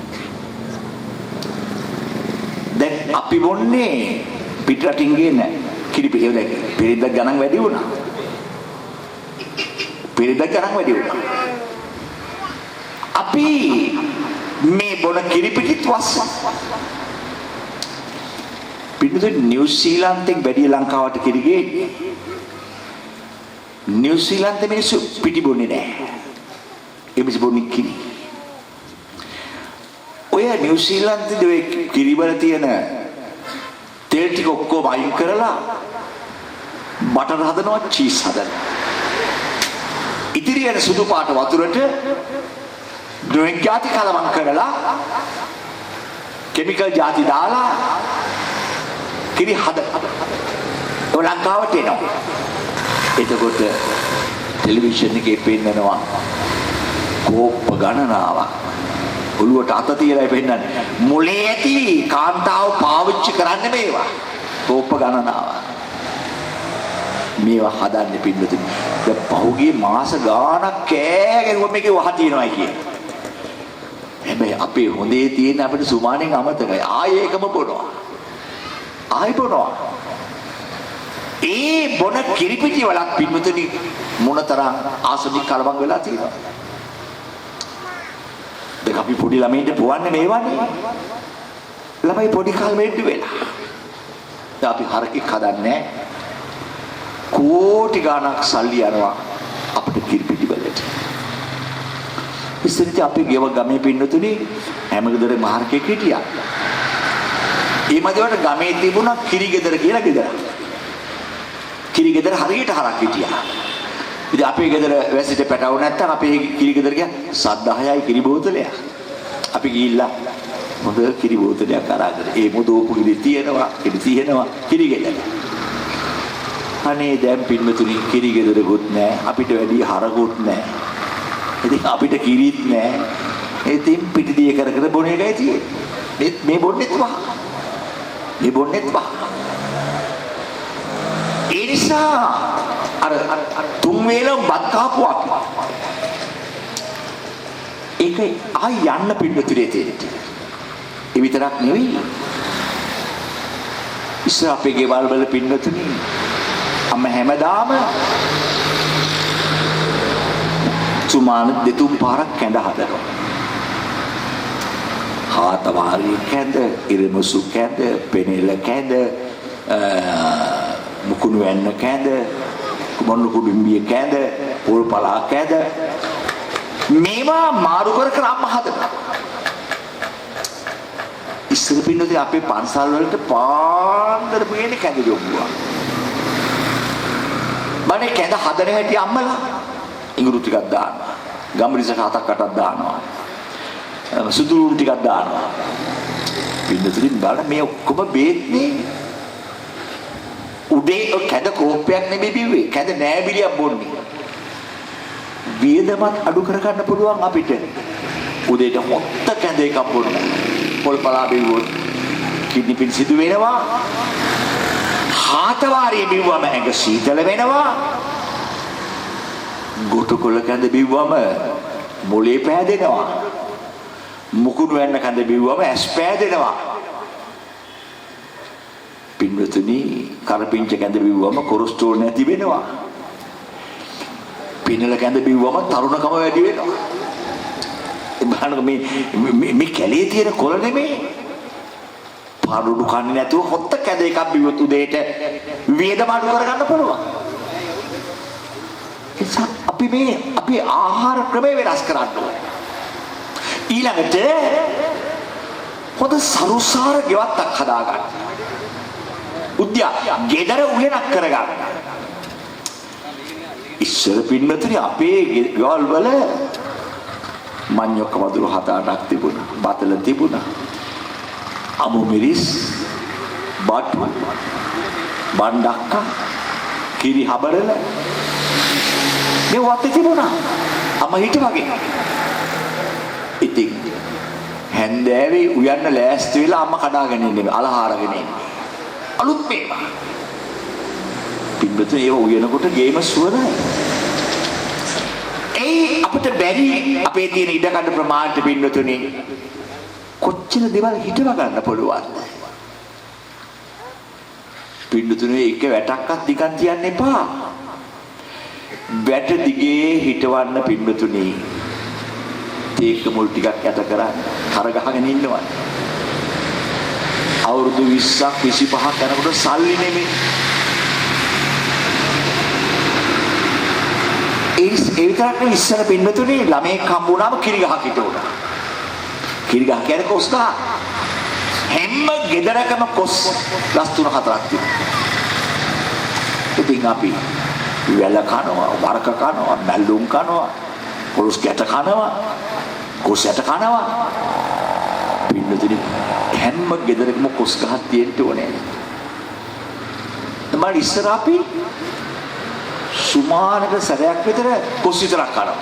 දැන් අපි බොන්නේ පිටරටින් ගේන කිරි පිටේ දැන් පෙරේදක් ගණන් වැඩි වුණා. පෙරේදක් ගණන් වැඩි වුණා. අපි මේ බොන කිරි පිටිත් වස්. පිටුද නිව්සීලන්තෙන් වැඩි ලංකාවට කිරි ගේන්නේ. නිව්සීලන්තේ මිනිස්සු පිටි බොන්නේ නැහැ. ඒ මිනිස්සු බොන්නේ කිරි. ඔය නිව්සීලන්තේ ඔය කිරිවල තියෙන තෙල් ටික ඔක්කොම අයින් කරලා බටර් හදනවා චීස් හදනවා. ඉතිරි වෙන සුදු පාට වතුරට ඩ්‍රයින් ಜಾති කලවම් කරලා කිමිකල් ಜಾති දාලා කිරි හදනවා. ඒ ලංකාවට එනවා. එතකොට ටෙලිවිෂන් එකේ පෙන්නනවා කෝප්ප ගණනාවක්. ඔළුවට අත තියලා පෙන්නන්නේ මොලේ ඇති කාන්තාව පාවිච්චි කරන්නේ මේවා කෝප්ප ගණනාව මේවා හදන්නේ පින්නතුනි දැන් පහුගිය මාස ගාණක් කෑ ගැහුවා මේකේ වහ තියනවායි කියන්නේ හැබැයි අපේ හොඳේ තියෙන අපිට සුමානෙන් අමතකයි ආයේ එකම බොනවා ඒ බොන කිරිපිටි වලක් පින්නතුනි මොනතරම් ආසනික කලවම් වෙලා තියෙනවා දැන් අපි පොඩි ළමයින්ට පුවන්නේ මේවනේ. ළමයි පොඩි කාලේ ඉඳි වෙලා. දැන් අපි හරකෙක් හදන්නේ කෝටි ගණක් සල්ලි යනවා අපිට කිරිපිටි වලට. ඉස්සෙල්ලා අපි ගෙව ගමේ පින්නතුනේ හැම ගෙදරම හරකෙක් හිටියා. ඒ මැදවට ගමේ තිබුණා කිරිගෙදර කියලා ගෙදර. කිරිගෙදර හරියට හරක් හිටියා. ඉතින් අපේ ගෙදර වැසිට පැටවු නැත්තම් අපේ කිරිගෙදර ගියා සත් 10යි කිරි බෝතලයක්. අපි ගිහිල්ලා හොඳ කිරි බෝතලයක් අරගෙන ඒ මොදෝපු කිරි තියෙනවා කිරිගෙදර. අනේ දැන් පින්වතුනි කිරිගෙදරකුත් නැහැ අපිට වැඩි හරකුත් නැහැ. ඉතින් අපිට කිරිත් නැහැ. ඉතින් පිටිදිය කර කර බොන එකයි තියෙන්නේ. මේ බොන්නෙත් වහ. මේ බොන්නෙත් වහ. ඒ නිසා අර තුන් වේලම බත් කාපු අපි. ඒක ආයි යන්න පින්නතුරේ තියෙන්නේ. ඒ විතරක් නෙවෙයි. ඉස්සර අපේ ගෙවල් වල පින්නතුනි අම්ම හැමදාම සුමාන දෙතුන් පාරක් කැඳ හදනවා. හාතවාරි කැඳ, ඉරමුසු කැඳ, පෙනෙල කැඳ, මුකුණු වෙන්න කැඳ, කුමණු කුඩුම්බිය කැඳ, පොල් පලා කැඳ මේවා මාරු කර කර අම්ම හදනවා. ඉස්සර පින්නදී අපේ පන්සල් වලට පාන්දර පේන්නේ කැඳ ජොබ්බුවා. මනේ කැඳ හදන හැටි අම්මලා ඉඟුරු ටිකක් දානවා. ගම්රිසට 7ක් 8ක් දානවා. සුදුරු ටිකක් දානවා. පින්නදී බලන්න මේ ඔක්කොම බේත්නේ. උදේ කැඳ කෝප්පයක් නෙමෙයි බිව්වේ. කැඳ නෑබිලියක් බොන්නේ. වියදමත් අඩු කර ගන්න පුළුවන් අපිට. උදේට හොත්ත කැඳ එකක් බොන්න. පොල් පලා බිව්වොත් කිඩ්නි පින් සිදු වෙනවා. හාතවාරිය බිව්වම ඇඟ සීතල වෙනවා. ගොටුකොළ කැඳ බිව්වම මොලේ පෑදෙනවා. මුකුණු වෙන්න කැඳ බිව්වම ඇස් පෑදෙනවා. පින්වතුනි කරපිංච කැඳ බිව්වම කොලෙස්ටරෝල් නැති වෙනවා. පිනල කැඳ බිව්වම තරුණකම වැඩි වෙනවා. බලන්න මේ කැලේ තියෙන කොළ නෙමෙයි. පාරුඩු කන්නේ නැතුව හොත්ත කැඳ එකක් බිව්වොත් උදේට වේදම අඩු කරගන්න පුළුවන්. අපි ආහාර ක්‍රමය වෙනස් කරන්න ඕනේ. ඊළඟට හොඳ සරුසාර ගෙවත්තක් හදාගන්න. ගෙදර උයනක් කරගන්න. ඉස්සර පින්නතුනි අපේ ගෙවල් වල මඤ්ඤොක්ක වදුරු 7-8ක් තිබුණා. බතල තිබුණා. අමු මිරිස්, බටු, බණ්ඩක්ක, කිරි හබරල මේ වත්තේ තිබුණා. අම හිට වගේ. ඉතින් හැන්දෑවේ උයන්න ලෑස්ති වෙලා අම්ම කඩාගෙන ඉන්නේ අලහාරගෙන ඉන්නේ. අලුත් මේවා. පින්වතුනි ඒව උයනකොට ගේම සුවරයි. ඒ අපිට බැරි අපේ තියෙන ඉඩකඩ ප්‍රමාණයට පින්වතුනි කොච්චර දේවල් හිතව ගන්න පුළුවන්ද? පින්වතුනි එක වැටක්වත් දිගන් තියන්න එපා. වැට දිගේ හිටවන්න පින්වතුනි. තේක මුල් ටිකක් යට කරන් කර ගහගෙන ඉන්නවා. අවුරුදු 20ක් 25ක් යනකොට සල්ලි නෙමෙයි. ඒ විතරක් නෙවෙයි ඉස්සර පින්වතුනි ළමෙක් හම්බුනාම කිරි ගහක් හිටවුණා. කිරි ගහ කියන්නේ කොස් ගහ. හැම ගෙදරකම කොස් ලස් 3-4ක් තිබුණා. ඉතින් අපි වැල කනවා, වරක කනවා, මැල්ලුම් කනවා, පොලොස් ගැට කනවා, කොස් ඇට කනවා. පින්වතුනි හැම ගෙදරකම කොස් ගහක් තියෙන්න ඕනේ. මම ඉස්සර අපි සුමානක සැරයක් විතර කොස් විතරක් කනවා.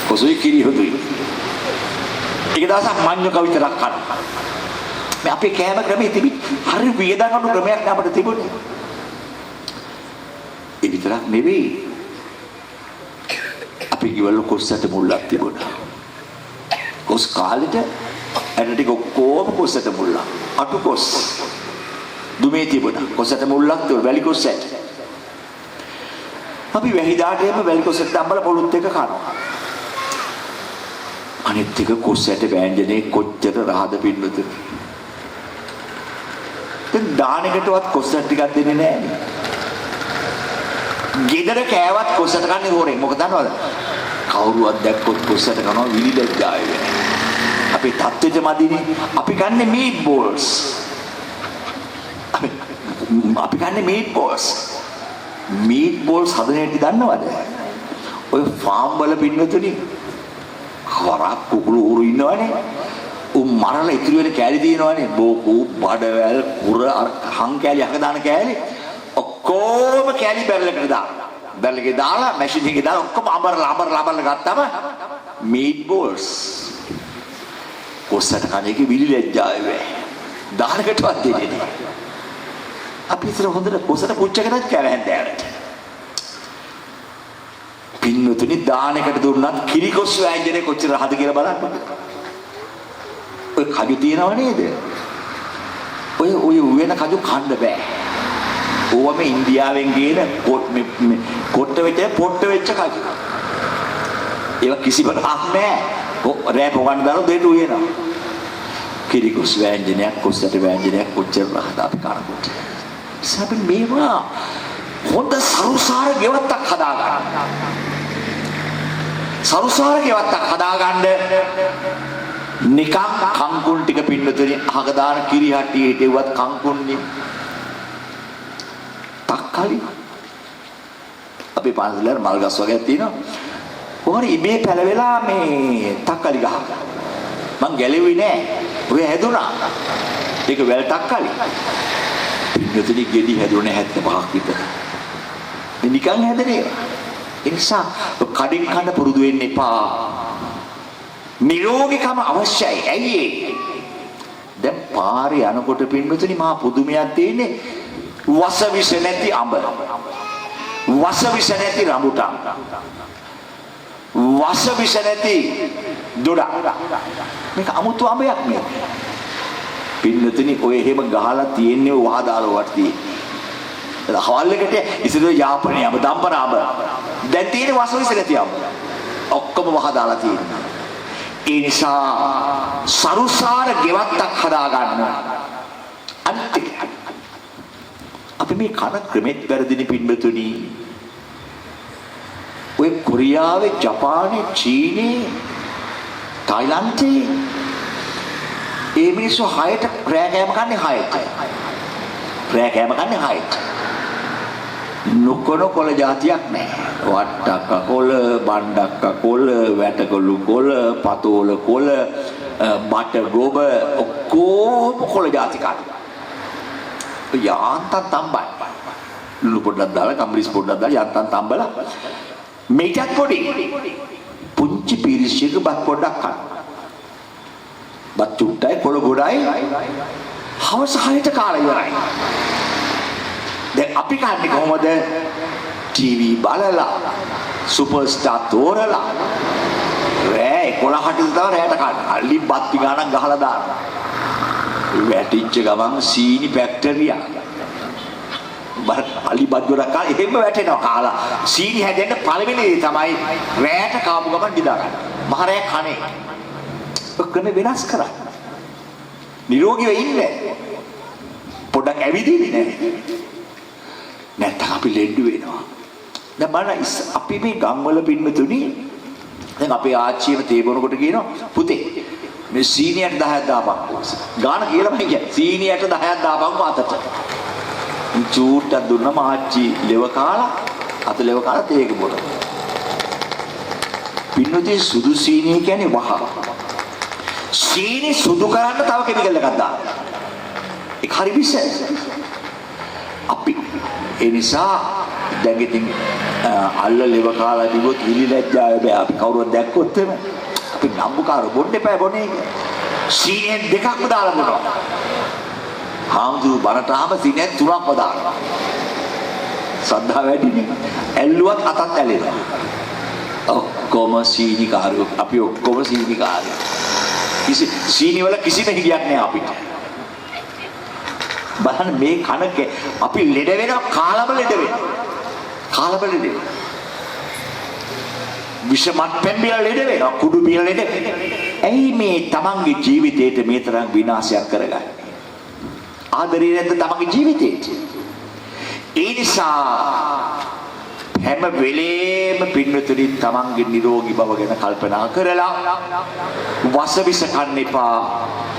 කොසුයි කිරි හොදුයි. එක දවසක් මඤ්ඤොක විතරක් කනවා. මේ අපේ කෑම ක්‍රමයේ තිබි හරි වියදම් අඩු ක්‍රමයක් අපිට තිබුණේ. ඒ විතරක් නෙවෙයි. අපි ගෙවල් කොස්සට මුල්ලක් තිබුණා. කොස් කාලෙට ඇට ටික ඔක්කොම කොස්සට මුල්ලක්. අටු කොස්. දුමේ තිබුණා. කොස්සට මුල්ලක් තිබුණා. වැලි කොස්සට. අපි වැහිදාට එම වැලි කොස්සට අම්බල පොළුත් එක කනවා. අනිත් එක කොස්සට වෑංජනේ කොච්චර රහද පින්නතුනි. දැන් දානෙකටවත් කොස්සට ටිකක් දෙන්නේ නැහැ. ගෙදර කෑවත් කොස්සට කන්නේ හොරෙන්. මොකද දන්නවද? කවුරුවත් දැක්කොත් කොස්සට කනවා විලිලැජ්ජාය වෙන්නේ. අපේ තත්ත්වෙද මදිනේ. අපි කන්නේ මීට් බෝල්ස්. අපි කන්නේ මීට් බෝල්ස්. මීට් බෝල්ස් හදන හැටි දන්නවද? ඔය ෆාම් වල පින්නතුනි කරක් කුකුළු උරු ඉන්නවනේ. මරලා ඉතුරු වෙන කෑලි දිනවනේ. බෝකු, බඩවැල්, කුර, හං කෑලි අහක දාන කෑලි ඔක්කොම කෑලි බැරලකට දානවා. බැරලකේ දාලා මැෂින් එකේ දාලා ඔක්කොම අඹරලා ගත්තම මීට් බෝල්ස්. කොස්සට කණේක විලිලැජ්ජාය වේ. දානකටවත් දෙන්නේ නැහැ. අපි ඉතල හොඳට කොස්සට පුච්චකටත් කෑවෙන් දැරට. පින්නතුනි දානකට දුන්නත් කිරිකොස් වෑංජනේ කොච්චර රහද කියලා බලන්න. ඔය කජු තියනව නේද? ඔය වෙන කජු කන්න බෑ. ඕවම ඉන්දියාවෙන් ගේන කොට්ට වෙච්ච කජු. ඒවා කිසිම රහක් නෑ. රෑ පොගන්න දාලා දෙන්න උයනවා. කිරිකොස් වෑංජනයක් කොස්සට වෑංජනයක් කොච්චර රහද අපි කනකොට. සබන් මේවා හොඳ සරුසාර ගෙවත්තක් හදාගන්න. සරුසාර ගෙවත්තක් හදාගන්න නිකන් කංකුල් ටික පින්නතුනි අහක දාන කිරි හට්ටිය හිටෙව්වත් කංකුල්නේ. තක්කලි අපි පාන්සලේ මල් ගස් වගේ තියෙනවා. කොහොමද ඉබේ පැලවෙලා මේ තක්කලි ගහක. මං ගැලෙවි නෑ. ඔය හැදුනා. ඒක වැල් තක්කලි. පින්නතුනි ගෙඩි හැදුනේ 75ක් විතර. මේ නිකන් හැදනේ. ඒ නිසා කඩින් කන්න පුරුදු වෙන්න එපා. නිරෝගීකම අවශ්‍යයි. ඇයි ඒ? දැන් පාරේ යනකොට පින්නතුනි මහා පුදුමයක් තියෙන්නේ. වස විස නැති අඹ. වස විස නැති රඹුටන්. වස විස නැති දොඩ. මේක අමුතු අඹයක් නේ. පින්නතුනි ඔය එහෙම ගහලා තියෙන්නේ වහදාලෝ වට්ටි. හවල් එකට ඉතින් යාපනයේ අඹ දම්පන අඹ. දැන් තියෙන්නේ වස විස නැති අඹ. ඔක්කොම වහදාලා තියෙනවා. ඒ නිසා සරුසාර ගෙවත්තක් හදාගන්න. අන්තික අපි මේ කන ක්‍රමෙත් වැරදිනේ පින්බතුනි. ඔය කොරියාවේ, ජපානයේ, චීනයේ, තායිලන්තයේ ඒ මිනිස්සු 6ට රෑ කෑම කන්නේ 6ට. රෑ කෑම කන්නේ 6ට. නොකොන කොළ జాතියක් නැහැ. වට්ටක්ක කොළ, බණ්ඩක්ක කොළ, වැටකොළු කොළ, පතෝල කොළ, බට ගොබ ඔක්කොම කොළ జాති කනවා. යාන්තම් තම්බයි. ලුණු පොඩ්ඩක් දාලා, කම්බිරිස් පොඩ්ඩක් දාලා යාන්තම් තම්බලා මේකත් පොඩි. පුංචි පිරිසියක බත් පොඩ්ඩක් කන. බත් චුට්ටයි කොළ ගොඩයි. හවස 6ට කාලා ඉවරයි. දැන් අපි කන්නේ කොහොමද? ටීවී බලලා, සුපර් ස්ටාර් තෝරලා, රෑ 11ට තව රෑට කන්න. අලි බත් පිගානක් ගහලා දානවා. වැටිච්ච ගමන් සීනි ෆැක්ටරියා. අලි බත් ගොඩක් කාලා එහෙම වැටෙනවා කාලා. සීනි හැදෙන්න පළවෙනි දේ තමයි රෑට කාපු ගමන් දිදා ගන්න. මහ රෑ කන්නේ. ඔක්කොම වෙනස් කරා. නිරෝගීව ඉන්න. පොඩක් ඇවිදින්නේ නැහැ. නැත්නම් අපි ලෙඩ වෙනවා. දැන් බලන්න අපි මේ ගම්වල පින්නතුනි දැන් අපේ ආච්චියම තේ බොනකොට කියනවා පුතේ මේ සීනියට 10ක් දාපන්. ගාන කියලා මම කියන්නේ සීනියට 10ක් දාපන් අතට. චූට්ටක් දුන්නම ආච්චි ලෙව කාලා අත ලෙව කාලා තේක බොනවා. පින්නතුනි සුදු සීනිය කියන්නේ වහ. සීනි සුදු කරන්න තව කෙමිකල් එකක් දානවා. ඒක හරි විස. අපි ඒ නිසා දැන් ඉතින් අල්ල ලෙව කාලා දිවොත් විලිලැජ්ජාව බෑ. අපි කවුරුවත් දැක්කොත් එම අපි නම්බුකාර බොන්න එපා බොනේ. සීනියෙන් දෙකක්ම දාලා බොනවා. හාමුදුරු බරට ආම සීනියෙන් තුනක්ම දානවා. සද්ධා වැඩිනේ. ඇල්ලුවත් අතත් ඇලෙනවා. ඔක්කොම සීනිකාරයෝ. අපි ඔක්කොම සීනිකාරයෝ. සීනි වල කිසිම හිගයක් නෑ අපිට. බලන්න මේ කනක අපි ලෙඩ වෙනවා කාලම ලෙඩ වෙනවා. කාලම ලෙඩ වෙනවා. විෂමත් පෙම්බිල ලෙඩ වෙනවා. කුඩු බිල ලෙඩ වෙනවා. ඇයි මේ තමන්ගේ ජීවිතේට මේ තරම් විනාශයක් කරගන්නේ? ආදරේ නැද්ද තමන්ගේ ජීවිතේට? ඒ නිසා හැම වෙලේම පින්නතුනි තමන්ගේ නිරෝගී බව ගැන කල්පනා කරලා වසවිස කන්න එපා.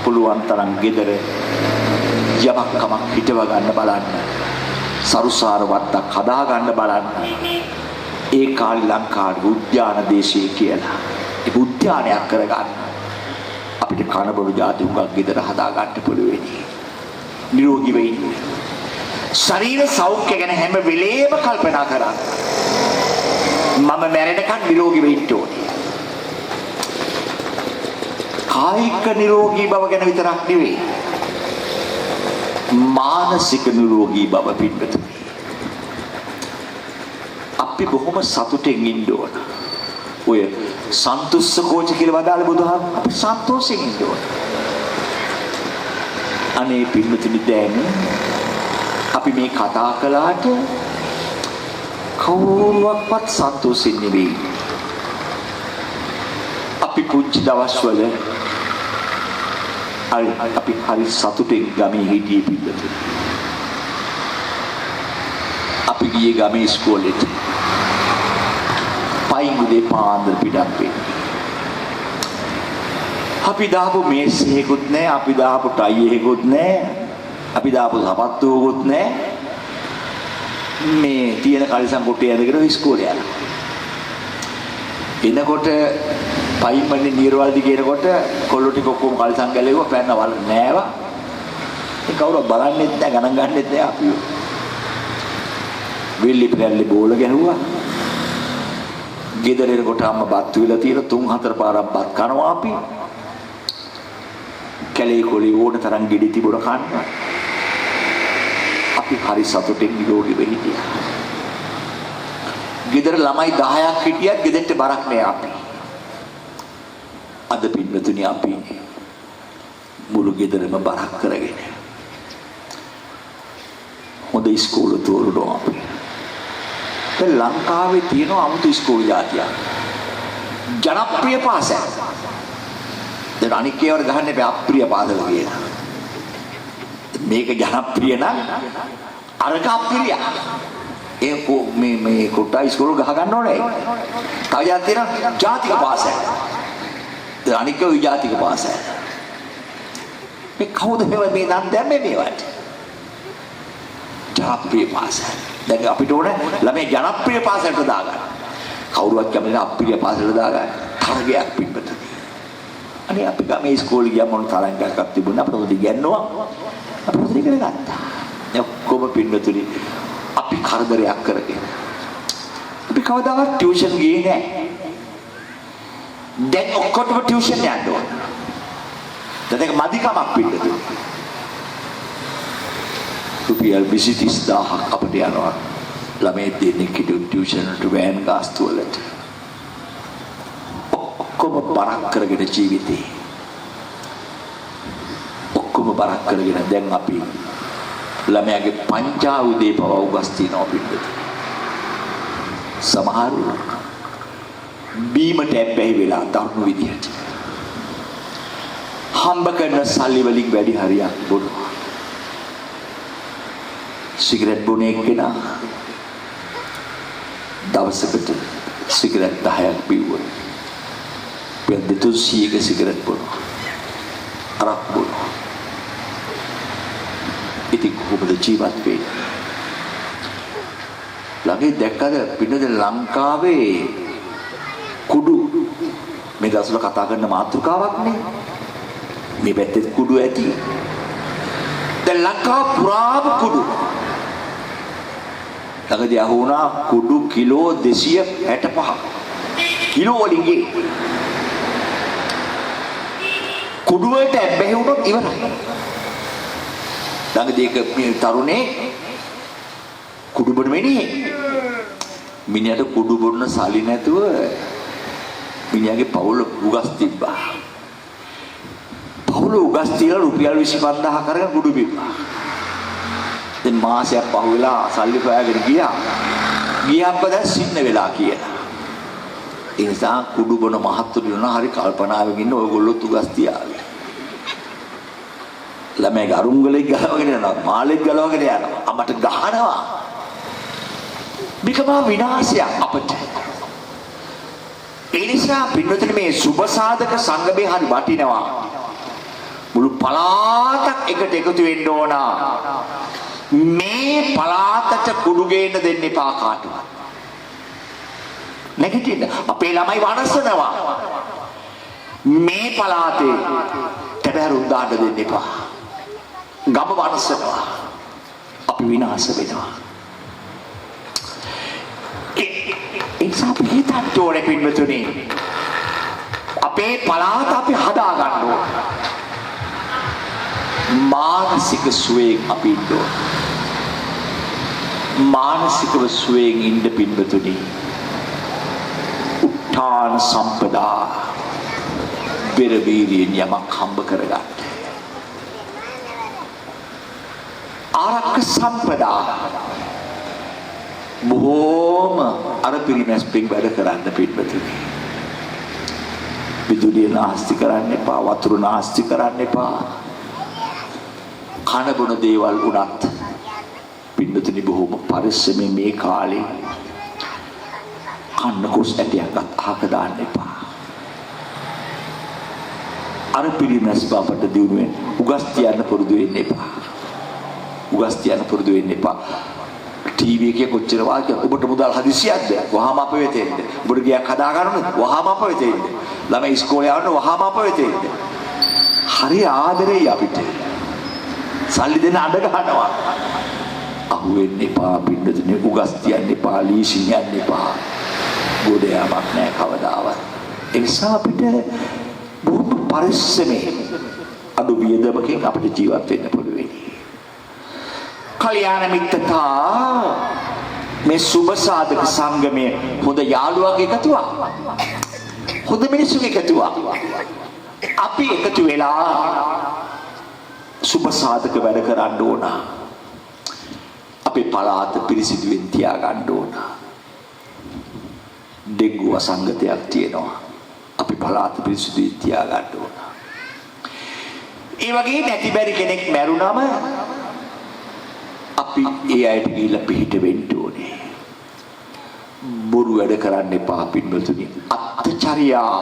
පුළුවන් තරම් gedara යමක් කමක් හිටව ගන්න බලන්න. සරුසාර වත්තක් හදා ගන්න බලන්න. ඒ කාලේ ලංකාවේ උද්‍යාන දේශය කියලා ඒ උද්‍යානයක් කරගන්න. අපිට කනබරු જાති උගක් gedara හදා ගන්න පුළුවන්. නිරෝගී වෙන්න. ශරීර සෞඛ්‍ය ගැන හැම වෙලේම කල්පනා කරන්න. මම මැරෙනකන් නිරෝගී වෙන්න ඕනේ. කායික නිරෝගී බව ගැන විතරක් නෙවෙයි. මානසික නිරෝගී බව පිටුතුනි. අපි බොහොම සතුටින් ඉන්න ඕන. ඔය සන්තුෂ්ස කෝච කියලා වදාළ බුදුහාම අපි සන්තෝෂයෙන් ඉන්න ඕන. අනේ පිටුතුනි දැන් අපි මේ කතා කළාට කවුරුවක්වත් සන්තෝෂෙන් නෙවෙයි. අපි පුංචි දවස්වල අපි හරි සතුටින් ගමේ හිටියේ පිළිතුරු. අපි ගියේ ගමේ ඉස්කෝලේට. පයින් උදේ පාන්දර පිටත් වෙන්නේ. අපි දාපු මේස් එකකුත් නැහැ, අපි දාපු ටයි එකකුත් නැහැ, අපි දාපු සපත්තුවකුත් නැහැ. මේ තියෙන කලිසම් කොටේ ඇඳගෙන ඉස්කෝලේ යනවා. එනකොට පයින්මන්නේ නිර්වල් දිගේනකොට කොල්ලෝ ටික ඔක්කොම කලිසම් ගැලෙව්වා පැන්නවල නෑවා. ඒ කවුරුත් බලන්නෙත් නෑ ගණන් ගන්නෙත් නෑ අපි. වෙල්ලි පෙරල්ලි බෝල ගැහුවා. ගෙදර එනකොට අම්මා බත් විලා තියෙන 3-4 පාරක් බත් කනවා අපි. කැලේ කොලේ ඕන තරම් ගෙඩි තිබුණ කන්න. අපි හරි සතුටින් නිරෝගී වෙ හිටියා. ගෙදර ළමයි 10ක් හිටියත් ගෙදරට බරක් නෑ අපි. අද පින්වතුනි අපි මුළු ගෙදරම බරක් කරගෙන හොඳ ඉස්කෝල තෝරනවා අපි. දැන් ලංකාවේ තියෙන අමුතු ඉස්කෝල જાතියක්. ජනප්‍රිය පාසල්. දැන් අනික් ඒවාට ගහන්නේ බෑ අප්‍රිය පාසල කියලා. මේක ජනප්‍රිය නම් අරක අප්‍රිය. මේ කොටා ඉස්කෝල ගහ ගන්න ඕනේ. තව જાතියක් තියෙනවා ජාතික පාසල්. අනික විජාතික පාසල්. මේ කවුද මේ නම් දැම්මේ මේවට? ජනප්‍රිය පාසල්. දැන් අපිට ඕන ළමයි ජනප්‍රිය පාසලට දාගන්න. කවුරුවත් කැමති නැහැ අප්‍රිය පාසලට දාගන්න. තරගයක් පිටපත. අනේ අපි ගමේ ඉස්කෝලේ ගියා මොන තරංගයක් තිබුණා අපිට උදේ ඉගෙනනවා. අපි උදේ ඉගෙන ගත්තා. ඔක්කොම පින්නතුලි අපි කරදරයක් කරගෙන. අපි කවදාවත් ටියුෂන් ගියේ නැහැ. දැන් ඔක්කොටම ටියුෂන් යන්න ඕන. දැන් ඒක මදිකමක් පිටද. රුපියල් 20000ක් අපිට යනවා. ළමයි දෙන්නේ කිඩු ටියුෂන් වලට වෑන් ගාස්තු වලට. ඔක්කොම බරක් කරගෙන ජීවිතේ. ඔක්කොම බරක් කරගෙන දැන් අපි ළමයාගේ පංචා උදේ පව උගස් තියනවා පිටද. සමහරු බීමට ඇබ්බැහි වෙලා දරුණු විදිහට හම්බ කරන සල්ලි වලින් වැඩි හරියක් බොනවා. සිගරට් බොන එක්කෙනා දවසකට සිගරට් 10ක් බිව්වොත් පෙර 200ක සිගරට් බොනවා. අරක් බොනවා. ඉතින් කොහොමද ජීවත් වෙන්නේ? ළඟේ දැක්කද පින්නද ලංකාවේ කුඩු මේ දවස්වල කතා කරන මාතෘකාවක් නේ. මේ පැත්තේ කුඩු ඇති. දැන් ලංකාව පුරාම කුඩු. ළඟදී අහුණා කුඩු කිලෝ 265. කිලෝ වලින් ගේ. කුඩු වලට ඇබ්බැහි වුණොත් ඉවරයි. ළඟදී එක තරුණේ කුඩු බොන මිනිහට කුඩු බොන්න සල්ලි නැතුව මිනිහාගේ පවුල උගස් තිබ්බා. පවුල උගස් තියලා රුපියල් 25000 කරගෙන කුඩු බිව්වා. දැන් මාසයක් පහුවෙලා සල්ලි හොයාගෙන ගියා. ගියාම දැන් සින්න වෙලා කියලා. ඒ නිසා කුඩු බොන මහත්තුරු නෝ හරි කල්පනාවෙන් ඉන්න ඔයගොල්ලෝ උගස් තියාගෙන. ළමයි ගරුංගලෙක් ගලවගෙන යනවා මාළෙක් ගලවගෙන යනවා අපට ගහනවා මේක මා විනාශයක් අපට ඒ නිසා පින්නතුනි මේ සුබ සාධක සංගමේ හරි වටිනවා මුළු පළාතක් එකට එකතු වෙන්න ඕන මේ පළාතට කුඩු ගේන්න දෙන්න එපා කාටවත් නැගිටින්න අපේ ළමයි වනසනවා මේ පළාතේ තැබෑරුම් දාන්න දෙන්න එපා ගම වනසනවා අපි විනාශ වෙනවා ඒ නිසා අපි හිතන්න ඕනේ පින්වතුනි අපේ පළාත අපි හදා ගන්න ඕනේ මානසික සුවයෙන් අපි ඉන්න ඕනේ මානසිකව සුවයෙන් ඉන්න පින්වතුනි උත්තාන සම්පදා බෙරබීරියෙන් යමක් හම්බ කරගන්න ආරක්ක සම්පදා බොහෝම අර පිරිමැස්පින් වැඩ කරන්න පිටපතුනි විදුලිය නාස්ති කරන්න එපා වතුර නාස්ති කරන්න එපා කන බොන දේවල් උනත් පිටපතුනි බොහෝම පරිස්සමෙන් මේ කාලේ කන්න කුස් ඇටයක්වත් අහක දාන්න එපා අර පිරිමැස් බවට දිනුවෙන් උගස් තියන්න පුරුදු වෙන්න එපා උගස් තියන්න පුරුදු වෙන්න එපා ටීවී එකේ කොච්චර වාක්‍ය ඔබට මුදල් හදිසියක්ද වහාම අප වෙත එන්න ඔබට ගියක් හදා ගන්නද වහාම අප වෙත එන්න ළමයි ඉස්කෝලේ යන්න වහාම අප වෙත එන්න හරි ආදරෙයි අපිට සල්ලි දෙන්න අඬ ගන්නවා අහු වෙන්න එපා පින්නතුනේ උගස් තියන්න එපා ලීසින් යන්න එපා ගොඩ යාමක් නෑ කවදාවත් ඒ නිසා අපිට බොහොම පරිස්සමෙන් අඩු වියදමකින් අපිට ජීවත් වෙන්න පුළුවන් කල්‍යාණ මිත්‍රතා මේ සුබ සාධක සංගමයේ හොඳ යාළුවන්ගේ එකතුවක් හොඳ මිනිස්සුගේ එකතුවක් අපි එකතු වෙලා සුබ සාධක වැඩ කරන්න ඕන අපේ පළාත පිරිසිදුවෙන් තියාගන්න ඕන ඩෙංගු වසංගතයක් තියෙනවා අපි පළාත පිරිසිදුවෙන් තියාගන්න ඕන ඒ වගේ නැති බැරි කෙනෙක් මැරුණම අපි ඒ අයට ගිහිල්ලා පිහිට වෙන්න ඕනේ. බොරු වැඩ කරන්න එපා පින්වතුනි. අත්චරියා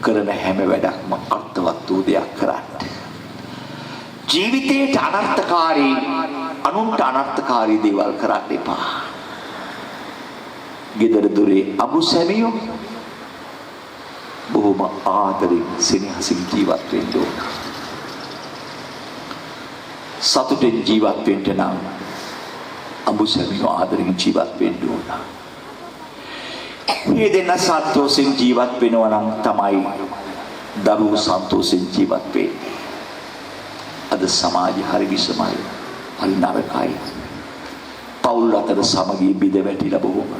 කරන හැම වැඩක්ම අර්ථවත් වූ දෙයක් කරන්න. ජීවිතේට අනර්ථකාරී අනුන්ට අනර්ථකාරී දේවල් කරන්න එපා. ගෙදර දොරේ අඹු සැමියෝ බොහොම ආදරෙන් සෙනෙහසින් ජීවත් වෙන්න ඕන. සතුටෙන් ජීවත් වෙන්න නම් අඹු සැමියෝ ආදරෙන් ජීවත් වෙන්න ඕන. මේ දෙන්න සතුටෙන් ජීවත් වෙනවා නම් තමයි දරුවෝ සතුටෙන් ජීවත් වෙන්නේ. අද සමාජය හරි විසමයි. හරි නරකයි. පවුල් අතර සමගිය බිඳ වැටිලා බොහොම.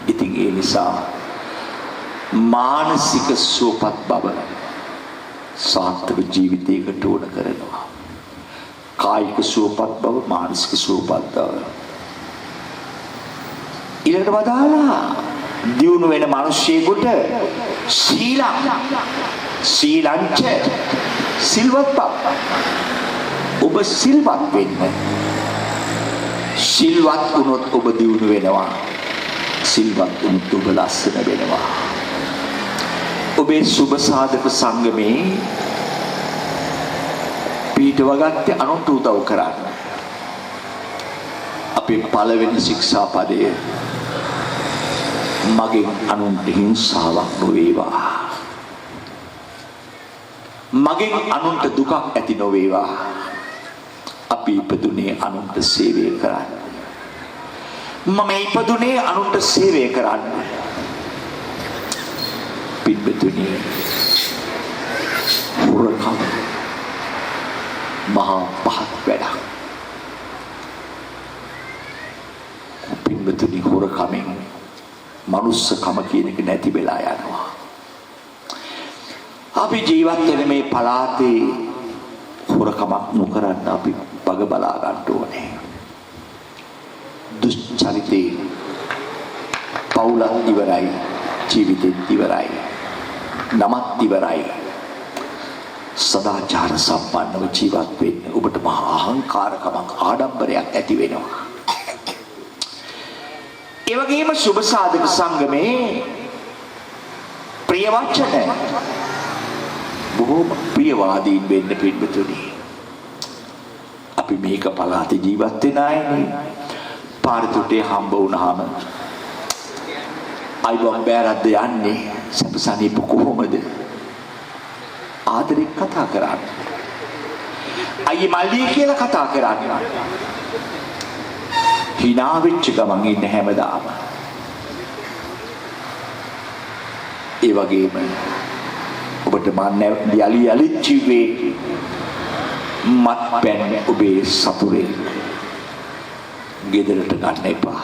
ඉතින් ඒ නිසා මානසික සුවපත් බව සාර්ථක ජීවිතයකට ඕන කරනවා. කායික සුවපත් බව මානසික සුවපත් බව ඊළඟට වදාලා දියුණු වෙන මිනිස්සෙකුට සීලංච සිල්වත් බව ඔබ සිල්වත් වෙන්න සිල්වත් වුණොත් ඔබ දියුණු වෙනවා සිල්වත් වුණොත් ඔබ ලස්සන වෙනවා ඔබේ සුබ සාධක සංගමේ පීඨවගත්තේ අනුන්ට උදව් කරන්න. අපේ පළවෙනි ශික්ෂාපදය මගෙන් අනුන්ට හිංසාවක් නොවේවා. මගෙන් අනුන්ට දුකක් ඇති නොවේවා. අපි ඉපදුනේ අනුන්ට සේවය කරන්න. මම ඉපදුනේ අනුන්ට සේවය කරන්න. පින්වතුනි හොරකම් මහා පහත් වැඩක්. පින්වතුනි හොරකමෙන් මනුස්සකම කියන එක නැති වෙලා යනවා. අපි ජීවත් වෙන මේ පළාතේ හොරකමක් නොකරන්න අපි වග බලා ගන්න ඕනේ. දුෂ්චරිතේ පවුලත් ඉවරයි, ජීවිතෙත් ඉවරයි, නමත් ඉවරයි. සදාචාර සම්පන්නව ජීවත් වෙන්න ඔබට මහා අහංකාරකමක් ආඩම්බරයක් ඇති වෙනවා. ඒ වගේම සුබ සාධක සංගමේ ප්‍රිය වචන බොහෝම ප්‍රියවාදීන් වෙන්න පිටුතුනි. අපි මේක පළාතේ ජීවත් වෙන අයනේ. පාරතුටේ හම්බ වුණාම අයිබම් බෑරද්ද යන්නේ සැපසනීප කොහොමද? ආදරෙන් කතා කරන්නේ. අයියේ මල්ලී කියලා කතා කරන්නේ. hina වෙච්ච ගමන් ඉන්න හැමදාම. ඒ වගේම ඔබට මම යලි ජීවේ මත්පැන් ඔබේ සතුරේ ගෙදරට ගන්න එපා.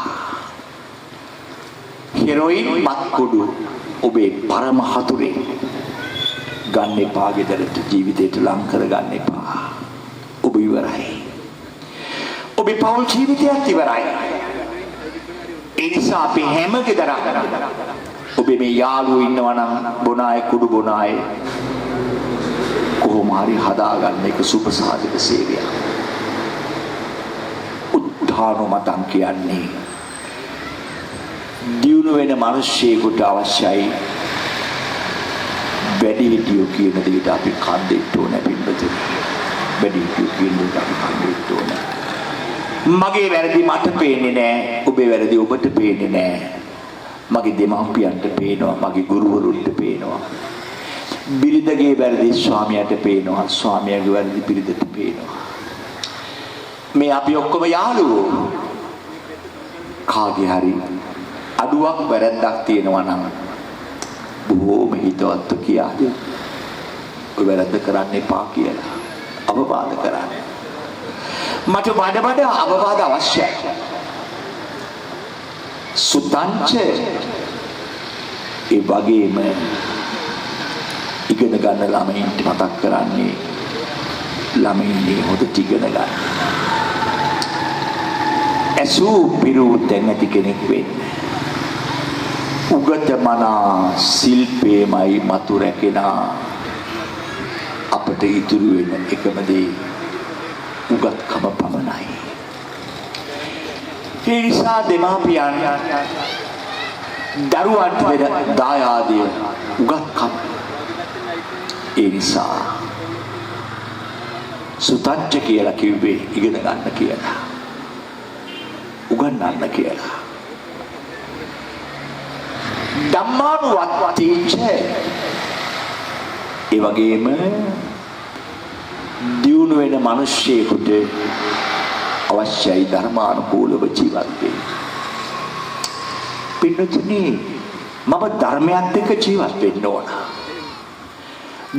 හෙරොයින් මත්කුඩු ඔබේ පරම හතුරේ ගන්න එපා. ගෙදරට ජීවිතයට ලං කර ගන්න එපා. ඔබ ඉවරයි. ඔබේ පෞල් ජීවිතයත් ඉවරයි. ඒ නිසා අපි හැම ගෙදරක් ඔබේ මේ යාළුවෝ ඉන්නවා නම් බොන අය කුඩු බොන අය කොහොම හරි හදාගන්න එක සුපසාධක සේවයක්. උද්ධානුමතං කියන්නේ දියුණු වෙන මිනිස්සෙකුට අවශ්‍යයි වැඩිහිටියෝ කියන දෙයට අපි කන් දෙන්න ඕනේ පින්වතුනි. වැඩිහිටියෝ කියන දෙයට අපි කන් දෙන්න ඕනේ. මගේ වැරදි මට පේන්නේ නැහැ. ඔබේ වැරදි ඔබට පේන්නේ නැහැ. මගේ දෙමාපියන්ට පේනවා. මගේ ගුරුවරුන්ට පේනවා. බිරිඳගේ වැරදි ස්වාමියාට පේනවා. ස්වාමියාගේ වැරදි බිරිඳට පේනවා. මේ අපි ඔක්කොම යාළුවෝ. කාගේ හරි අඩුවක් වැරද්දක් තියෙනවා නම් බොහෝම හිතවත්ව කියාද ඔය වැරද්ද කරන්න එපා කියලා අවවාද කරන්න. මට වඩ අවවාද අවශ්‍යයි. සුතංච ඒ වගේම ඉගෙන ගන්න ළමයින්ට මතක් කරන්නේ ළමයින්ගේ හොඳට ඉගෙන ගන්න. ඇසූ පිරූ නැති කෙනෙක් වෙන්න. උගත මනා ශිල්පේමයි මතු රැකෙන අපට ඉතුරු වෙන එකම දේ උගත්කම පමණයි. ඒ නිසා දෙමාපියන් දරුවන්ට වෙන දායාදය උගත්කම. ඒ නිසා සුතංච කියලා කිව්වේ ඉගෙන ගන්න කියලා. උගන්වන්න කියලා. ධම්මානුවත්තිච ඒ වගේම දියුණු වෙන මිනිස්සෙකුට අවශ්‍යයි ධර්මානුකූලව ජීවත් වෙන්න. පින්නතුනි මම ධර්මයත් එක්ක ජීවත් වෙන්න ඕන.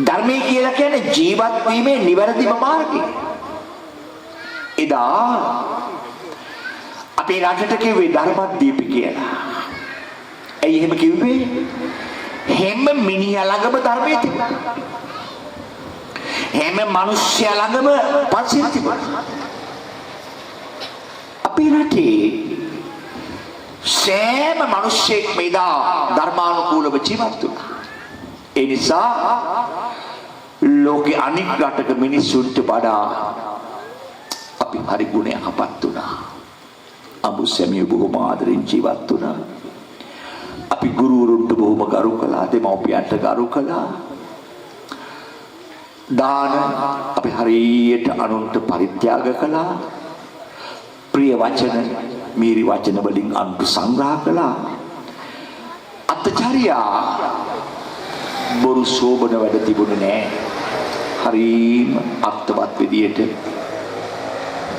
ධර්මය කියලා කියන්නේ ජීවත් වීමේ නිවැරදිම මාර්ගය. එදා අපේ රටට කිව්වේ ධර්මදීප කියලා. ඇයි එහෙම කිව්වේ? හැම මිනිහා ළඟම ධර්මයේ තිබුණා. හැම මිනිස්සයා ළඟම පන්සිල් තිබුණා. අපේ රටේ සෑම මිනිස්සෙක් මේදා ධර්මානුකූලව ජීවත් වුණා. ඒ නිසා ලෝකේ අනික් රටක මිනිස්සුන්ට වඩා අපි හරි ගුණයක්පත් වුණා. අඹුසැමියෝ බොහොම ආදරෙන් ජීවත් වුණා. අපි ගුරුවරුන්ට බොහොම ගරු කළා. දෙමව්පියන්ට ගරු කළා. දාන අපි හරියට අනුන්ට පරිත්‍යාග කළා. ප්‍රිය වචන මීරි වචන වලින් අනුන්ට සංග්‍රහ කළා. අත්චාරියා බොරු සෝබන වැඩ තිබුණේ නැහැ. හරීම අර්ථවත් විදියට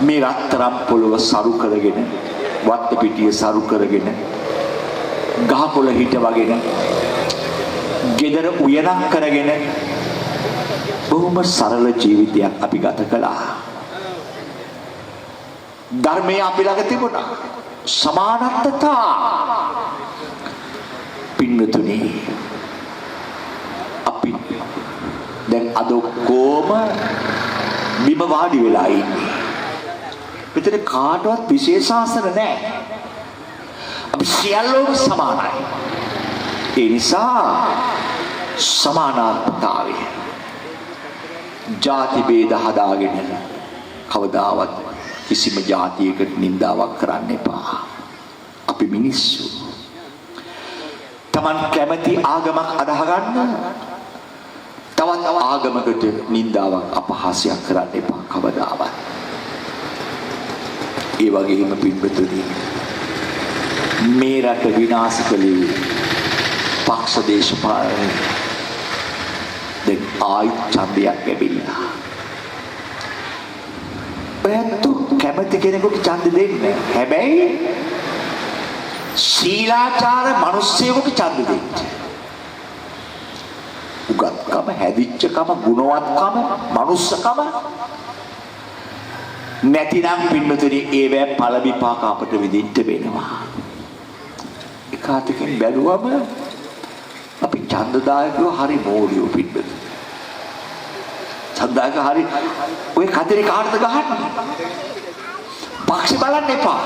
මේ රත්තරන් පොළව සරු කරගෙන වත්ත පිටිය සරු කරගෙන ගහකොළ හිටවගෙන ගෙදර උයනක් කරගෙන බොහොම සරල ජීවිතයක් අපි ගත කළා. ධර්මය අපි ළඟ තිබුණා. සමානත්වතා. පින්නතුනි අපි දැන් අද කොම බිම වාඩි වෙලා ඉන්නේ. මෙතන කාටවත් විශේෂාසන නැහැ. අපි සියල්ලම සමානයි. ඒ නිසා සමානාත්මතාවය ಜಾති ભેද හදාගෙන කවදාවත් කිසිම જાතියකට නින්දාවක් කරන්න එපා. අපි මිනිස්සු. Taman කැමති ආගමක් අදහ ගන්න. තවත් ආගමකට නින්දාවක් අපහාසයක් කරන්න එපා කවදාවත්. ඒ වගේම පින්වතුනි මේ රට විනාශ කළේ පක්ෂ දේශපාලන දැන් ආයි ඡන්දයක් ලැබිලා. ඔයත් කැමති කෙනෙකුට ඡන්ද දෙන්න. හැබැයි ශීලාචාර මිනිස්සුන්ට ඡන්ද දෙන්න. උගත්කම, හැදිච්චකම, ගුණවත්කම, මනුස්සකම නැතිනම් පින්නතුනි ඒවැ ඵල විපාක අපට විඳින්න වෙනවා. ඒකාතකින් බැලුවම අපි ඡන්දදායකව හරි මෝඩියෝ පින්නතුනි. ඡන්දදායක හරි ඔය කතරේ කාටද ගහන්නේ? පක්ෂ බලන්න එපා.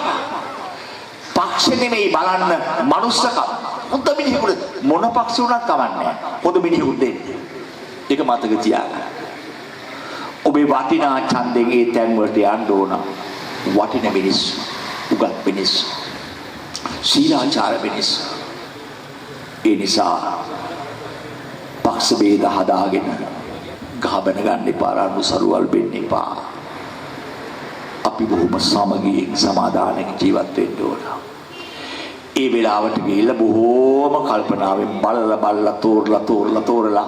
පක්ෂ නෙමෙයි බලන්න මනුස්සකම. හොඳ මිනිහෙකුට මොන පක්ෂ වුණත් කවන්නේ. හොඳ මිනිහෙකුට දෙන්න. ඒක මතක තියාගන්න. ඔබේ වටිනා ඡන්දෙන් ඒ තැන් වලට යන්න ඕන. වටින මිනිස්සු, උගත් මිනිස්සු, ශීලාචාර මිනිස්සු. ඒ නිසා පක්ෂ ભેද හදාගෙන ගහබන ගන්න එපා, අනුසරුවල් වෙන්න එපා. අපි බොහොම සමගියෙන් සමාදානයෙන් ජීවත් වෙන්න ඕන. ඒ වෙලාවට ගිහිල්ලා බොහොම කල්පනාවෙන් බලලා තෝරලා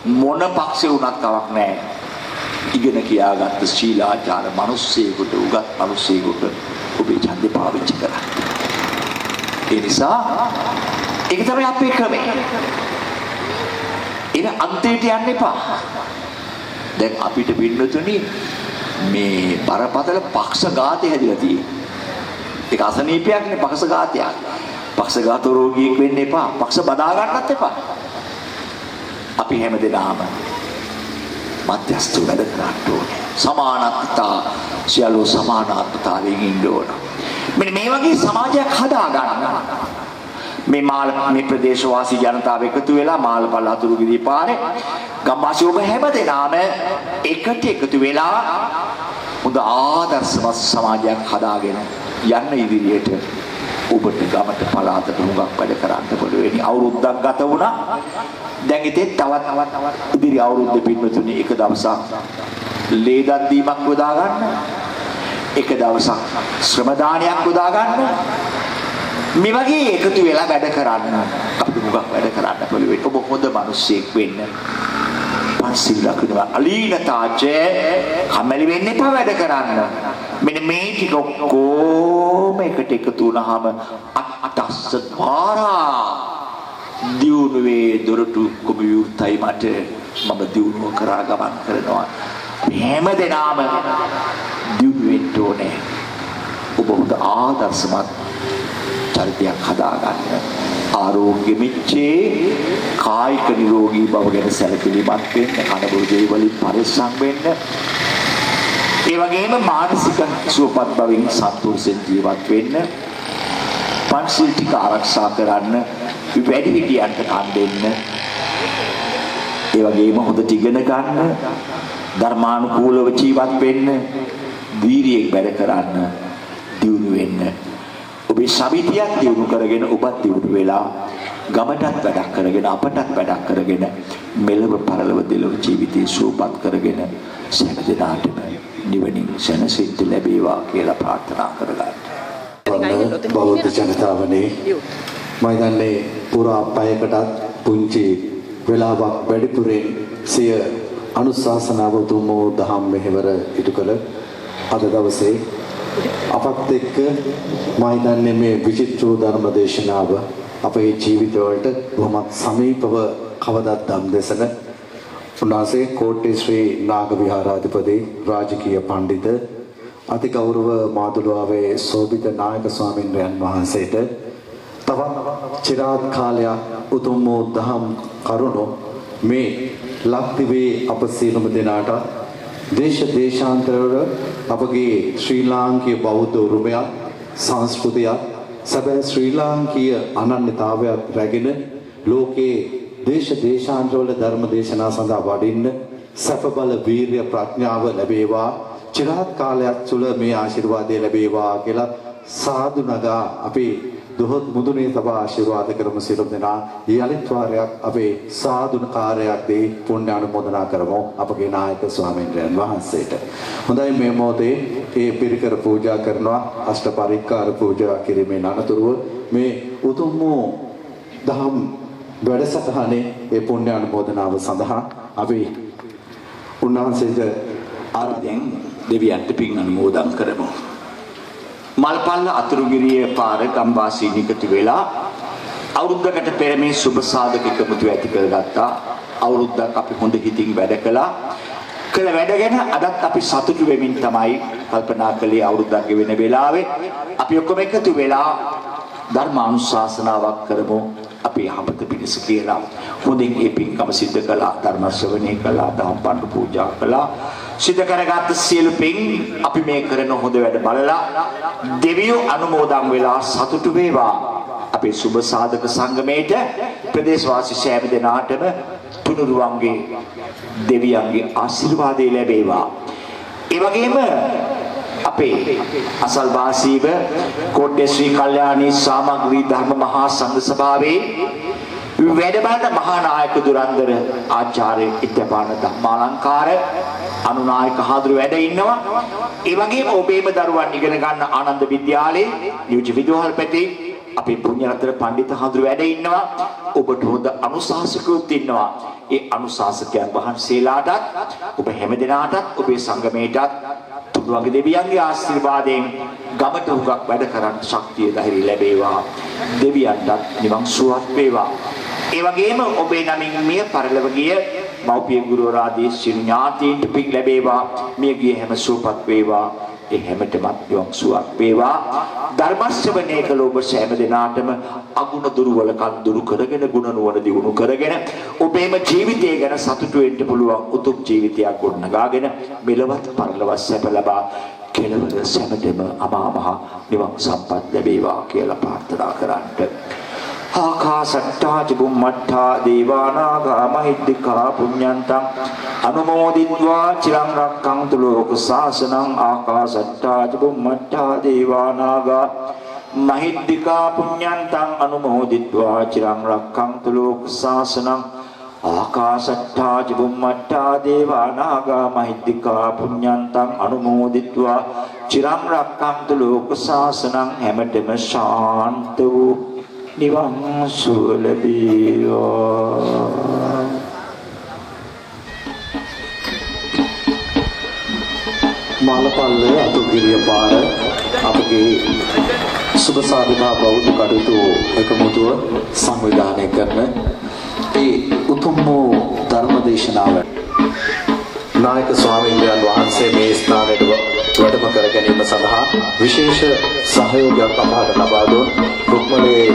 මොන පක්ෂේ වුණත් කමක් නැහැ. ඉගෙන කියාගත්ත ශීලාචාර මිනිස්සෙකුට, උගත් මිනිස්සෙකුට ඔබේ ඡන්දේ පාවිච්චි කරන්න. ඒ නිසා ඒක තමයි අපේ ක්‍රමය. ඒක අන්තිමට යන්න එපා. දැන් අපිට පින්නතුනි මේ බරපතල පක්ෂ ඝාතය හැදිලා තියෙන්නේ. ඒක අසනීපයක් නේ පක්ෂ ඝාතයක්. පක්ෂ ඝාත රෝගියෙක් වෙන්න එපා. පක්ෂ බදා ගන්නත් එපා. අපි හැමදෙනාම මධ්‍යස්ථ වැඩ කරන්න ඕනේ. සමානත්වතා සියලු සමානත්වතාවයෙන් ඉන්න ඕන. මෙන්න මේ වගේ සමාජයක් හදා ගන්න. මේ ප්‍රදේශවාසී ජනතාව එකතු වෙලා මාළපල්ල අතුරුගිරිය පාරේ ගම්වාසී ඔබ හැමදෙනාම එකට එකතු වෙලා හොඳ ආදර්ශවත් සමාජයක් හදාගෙන යන්න ඉදිරියට ඔබට ගමට පළාතට හුඟක් වැඩ කරන්න පුළුවන්. අවුරුද්දක් ගත වුණා. දැන් ඉතින් තවත් ඉදිරි අවුරුද්දේ පින්නතුනි එක දවසක් ලේදන් දීමක් යොදා ගන්න. එක දවසක් ශ්‍රම දානයක් යොදා ගන්න. මේ වගේ එකතු වෙලා වැඩ කරන්න. අපිට හුඟක් වැඩ කරන්න පුළුවන්. ඔබ හොඳ මිනිසෙක් වෙන්න. පන්සිල් රකින්න අලීන තාජේ කම්මැලි වෙන්න එපා වැඩ කරන්න. මෙන්න මේ ටික ඔක්කොම එකට එකතු වුණාම අටස්ස පාරා දියුණුවේ දොරටු කොබියුර්තයි මට මම දියුණුව කරා ගමන් කරනවා. හැමදෙනාම දියුණු වෙන්න ඕනේ. ඔබ හොඳ ආදර්ශමත් චරිතයක් හදාගන්න. ආරෝග්‍ය මිච්ඡේ කායික නිරෝගී බව ගැන සැලකිලිමත් වෙන්න, කන බොරු දේවලින් පරිස්සම් වෙන්න. ඒ වගේම මානසික සුවපත් බවින් සතුටෙන් ජීවත් වෙන්න. පන්සිල් ටික ආරක්ෂා කරන්න, වැඩි හිටියන්ට කන් දෙන්න. ඒ වගේම හොඳට ඉගෙන ගන්න, ධර්මානුකූලව ජීවත් වෙන්න, වීරියෙන් වැඩ කරන්න, දියුණු වෙන්න. ඔබේ ශබිතියක් දියුණු කරගෙන ඔබත් දියුණු වෙලා ගමටත් වැඩක් කරගෙන අපටත් වැඩක් කරගෙන මෙලව පරලව දෙලව ජීවිතේ සූපත් කරගෙන සෑම දිනකටම නිවනින් සැනසෙන්න ලැබේවා කියලා ප්‍රාර්ථනා කරගන්න. බෞද්ධ ජනතාවනේ මම දන්නේ පුරා පැයකටත් පුංචි වෙලාවක් වැඩිපුරෙන් සිය අනුශාසනාව උතුම් වූ දහම් මෙහෙවර ඉටු කළ අද දවසේ අපත් එක්ක මම දන්නේ මේ විචිත්‍ර ධර්ම දේශනාව අපේ ජීවිතවලට බොහොමත් සමීපව කවදත් ධම් දේශන උන්වහන්සේ කෝට්ටේ ශ්‍රී නාග විහාරාධිපති රාජකීය පඬිත අති ගෞරව මාදුළුවාවේ සෝබිත නායක ස්වාමීන් වහන්සේට තවත් চিරාත් කාලයක් උතුම් වූ දහම් කරුණු මේ ලක්දිවේ අප සියලුම දෙනාට දේශ දේශාන්තරවල අපගේ ශ්‍රී ලාංකීය බෞද්ධ උරුමයක් සංස්කෘතියක් සැබෑ ශ්‍රී ලාංකීය අනන්‍යතාවයක් රැගෙන ලෝකේ දේශ දේශාන්තරවල ධර්ම දේශනා සඳහා වඩින්න සැප බල වීරිය ප්‍රඥාව ලැබේවා චිරාත් කාලයක් තුළ මේ ආශිර්වාදය ලැබේවා කියලා සාදු නගා අපි දොහොත් මුදුනේ තබා ආශිර්වාද කරමු සියලුම දෙනා යලිත් වාරයක් අපේ සාදුකාරයක් දී පුණ්‍ය අනුමෝදනා කරමු අපගේ නායක ස්වාමීන් වහන්සේට. හොඳයි මේ මොහොතේ මේ පිරිකර පූජා කරනවා අෂ්ට පරික්කාර පූජා කිරීමේ අනතුරුව මේ උතුම් වූ දහම් වැඩසටහනේ මේ පුණ්‍ය අනුමෝදනාව සඳහා අපි උන්වහන්සේට ආර්යයන් දෙවියන්ට පින් අනුමෝදන් කරමු. මල්පල්ල අතුරුගිරිය පාර ගම්වාසීන් එකතු වෙලා අවුරුද්දකට පෙර මේ සුබ සාධක එකමුතු ඇති කරගත්තා. අවුරුද්දක් අපි හොඳ හිතින් වැඩ කළා. කළ වැඩ ගැන අදත් අපි සතුටු වෙමින් තමයි කල්පනා කළේ. අවුරුද්දක් ගෙවෙන වෙලාවේ අපි ඔක්කොම එකතු වෙලා ධර්මානුශාසනාවක් කරමු. අපි යහපත පිණිස කියලා හොඳින් ඒ පින්කම සිද්ධ කළා. ධර්ම ශ්‍රවණය කළා, දහම් පඬු පූජා කළා. සිද්ධ කරගත් සියලු පින් අපි මේ කරන හොඳ වැඩ බලලා දෙවියෝ අනුමෝදන් වෙලා සතුටු වේවා. අපේ සුබ සාධක සංගමයට ප්‍රදේශවාසී සෑම දෙනාටම තුනුරුවන්ගේ දෙවියන්ගේ ආශිර්වාදය ලැබේවා. ඒ වගේම අපේ අසල්වාසීව කොට්ටේ ශ්‍රී කල්යාණී සාමග්‍රී ධර්ම මහා සංඝ සභාවේ වැඩ බලන මහා නායක දුරන්දර ආචාර්ය ඉත්තපාන ධම්මාලංකාර අනුනායක හාමුදුරු වැඩ ඉන්නවා. ඒ වගේම ඔබේම දරුවන් ඉගෙන ගන්න ආනන්ද විද්‍යාලයේ නියෝජ්‍ය විදුහල්පති අපේ පුණ්‍යරත්න පඬිතු හාමුදුරු වැඩ ඉන්නවා. ඔබට හොඳ අනුශාසකයෝත් ඉන්නවා. ඒ අනුශාසකයන් වහන්සේලාටත් ඔබ හැමදෙනාටත් ඔබේ සංගමයටත් තුන්වගේ දෙවියන්ගේ ආශිර්වාදයෙන් ගමට උගක් වැඩ කරන්න ශක්තිය ධෛර්යය ලැබේවා. දෙවියන්ටත් නිවන් සුවත් වේවා. ඒ වගේම ඔබේ නමින් මිය පරලොව ගිය මව්පිය ගුරුවරයාදී සියලු ඥාතීන්ට පින් ලැබේවා. මිය ගිය හැම සුවපත් වේවා. ඒ හැමතෙමත් නිවන් සුවත් වේවා. ධර්ම ශ්‍රවණය කළ ඔබ සෑම දෙනාටම අගුණ දුර්වලකම් දුරු කරගෙන ගුණ නුවණ දියුණු කරගෙන ඔබේම ජීවිතය ගැන සතුටු වෙන්න පුළුවන් උතුම් ජීවිතයක් ගොඩනගාගෙන මෙලවත් පරලොවත් සැප ලබා කෙලවර සැමටම අමා මහ නිවන් සම්පත් ලැබේවා කියලා ප්‍රාර්ථනා කරන්නට. ආකාශට්ටා චුම්මට්ටා දේවානාගා මහිද්దికා පුඤ්ඤන්තං අනුමෝදිත්වා චිරං රක්ඛන්තු ලෝක ශාසනං. ආකාශට්ටා චුම්මට්ටා දේවානාගා මහිද්దికා පුඤ්ඤන්තං අනුමෝදිත්වා චිරං රක්ඛන්තු ලෝක ශාසනං. ආකාශට්ටා චුම්මට්ටා දේවානාගා මහිද්దికා පුඤ්ඤන්තං අනුමෝදිත්වා චිරං රක්ඛන්තු ලෝක ශාසනං. හැමතෙම ශාන්ත වූ නිවන් සුව ලැබේවා. මාලපල්ල අතුරුගිරිය පාර අපගේ සුබ සාධනා බෞද්ධ කටයුතු එකමුතුව සංවිධානය කරන ඒ උතුම් වූ ධර්ම දේශනාව නායක ස්වාමීන් වහන්සේ මේ ස්ථානයට වැඩම කර ගැනීම සඳහා විශේෂ සහයෝගයක් අපට ලබා දුන් රුක්මලේ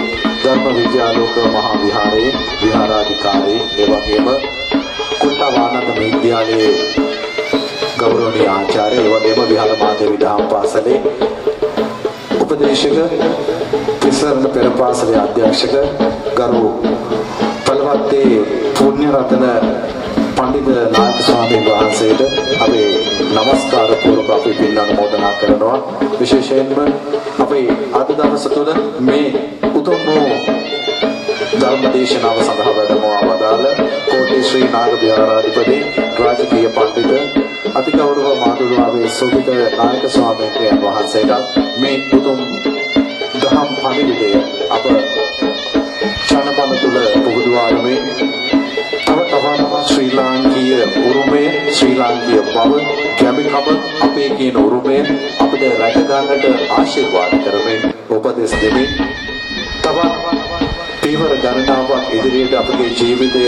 ධර්ම විද්‍යාලෝක මහා විහාරයේ විහාරාධිකාරී ඒ වගේම කුට්ටවානන්ද විද්‍යාලයේ ගෞරවනීය ආචාර්ය ඒ වගේම විහාර මාධ්‍ය විද්‍යා පාසලේ උපදේශක තිසරණ පෙර පාසලේ අධ්‍යක්ෂක ගරු පළවත්තේ පුණ්‍යරත්න පඬිත් නායක ස්වාමීන් වහන්සේට අපි নমස්කාර පූර්වක අපි පින් අනුමෝදනා කරනවා. විශේෂයෙන්ම අපි අද දවස තුළ මේ උතුම් වූ ධර්ම දේශනාව සඳහා වැඩමවා වදාළ කෝට්ටේ ශ්‍රී නාග විහාරාධිපති රාජකීය පඬිත් අතිගෞරව මාතුරුවාවේ සෝභිත නායක ස්වාමීන් වහන්සේට මේ උතුම් දහම් පඬිවිඩය අප චනපන තුළ පුහුදුවාරුවේ ශ්‍රී ලාංකීය උරුමය ශ්‍රී ලාංකීය බව කැමිකම අපේ කියන උරුමය අපිට රැක ගන්නට ආශිර්වාද කරමින් උපදෙස් දෙමින් තවත් පීවර ගණනාවක් ඉදිරියට අපගේ ජීවිතය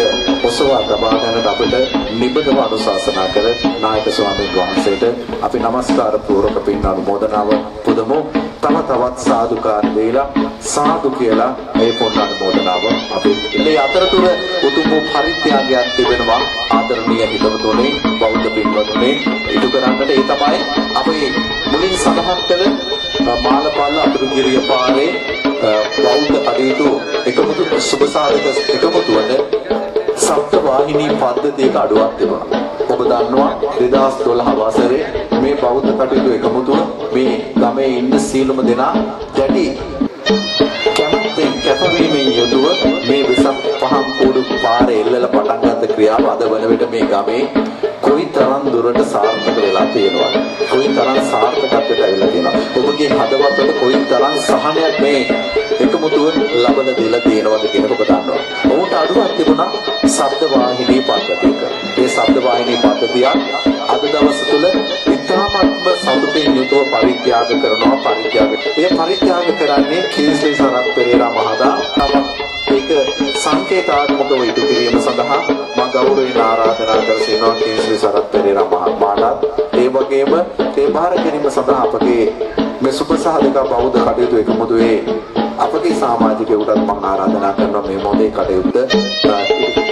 ඔසවා තබා ගන්නට අපිට නිබඳව අනුශාසනා කර නායක ස්වාමීන් වහන්සේට අපි নমස්කාර පූර්වක පින් අනුමෝදනාව පුදමු. තව තවත් සාදුකාර දීලා සාදු කියලා මේ පුණ්‍ය අනුමෝදනාව අපි ඉන්නේ. අතරතුර උතුම් වූ පරිත්‍යාගයක් තිබෙනවා ආදරණීය හිතවතුනි බෞද්ධ පින්වත්නි ඉටු කරන්නට. ඒ තමයි අපි මුලින් සඳහන් කළ මාලපල්ල අතුරුගිරිය පාරේ බෞද්ධ කටයුතු එකමුතු සුබසාරක එකමුතුවට සප්ත වාහිනී පද්ධතියක අඩුවක් තිබුණා. ඔබ දන්නවා 2012 වසරේ මේ බෞද්ධ කටයුතු එකමුතුව මේ ගමේ ඉන්න සියලුම දෙනා දැඩි කැමැත්තෙන් කැපවීමෙන් යුතුව මේ වෙසක් පහන් කූඩු පාරේ එල්ලලා පටන් ගත්ත ක්‍රියාව අද වන විට මේ ගමේ කොයිතරම් දුරට සාර්ථක වෙලා තියෙනවද? කොයිතරම් සාර්ථකත්වයට ඇවිල්ලා තියෙනවද? ඔබගේ හදවතට කොයිතරම් සහනයක් මේ එකමුතුව ලබලා දීලා තියෙනවද කියන එක ඔබ දන්නවා. ඔහුට අඩුවක් තිබුණා ශබ්ද වාහිනී පද්ධතියක. ඒ ශබ්ද වාහිනී පද්ධතිය අද දවස තුල ඉතාමත්ම සතුටින් යුතුව පරිත්‍යාග කරනවා පරිත්‍යාග. ඒ පරිත්‍යාග කරන්නේ කීස්ලි සරත් පෙරේරා මහතා. ඒක සංකේතාත්මකව ඉටු කිරීම සඳහා මම ගෞරවයෙන් ආරාධනා කර සිටිනවා කීස්ලි සරත් පෙරේරා මහත්මයාට. ඒ වගේම ඒ බාර ගැනීම සඳහා අපගේ මේ සුබසහලක බෞද්ධ කටයුතු එකමුතුවේ අපගේ සමාජිකයෝටත් මම ආරාධනා කරනවා මේ මොහොතේ කටයුත්ත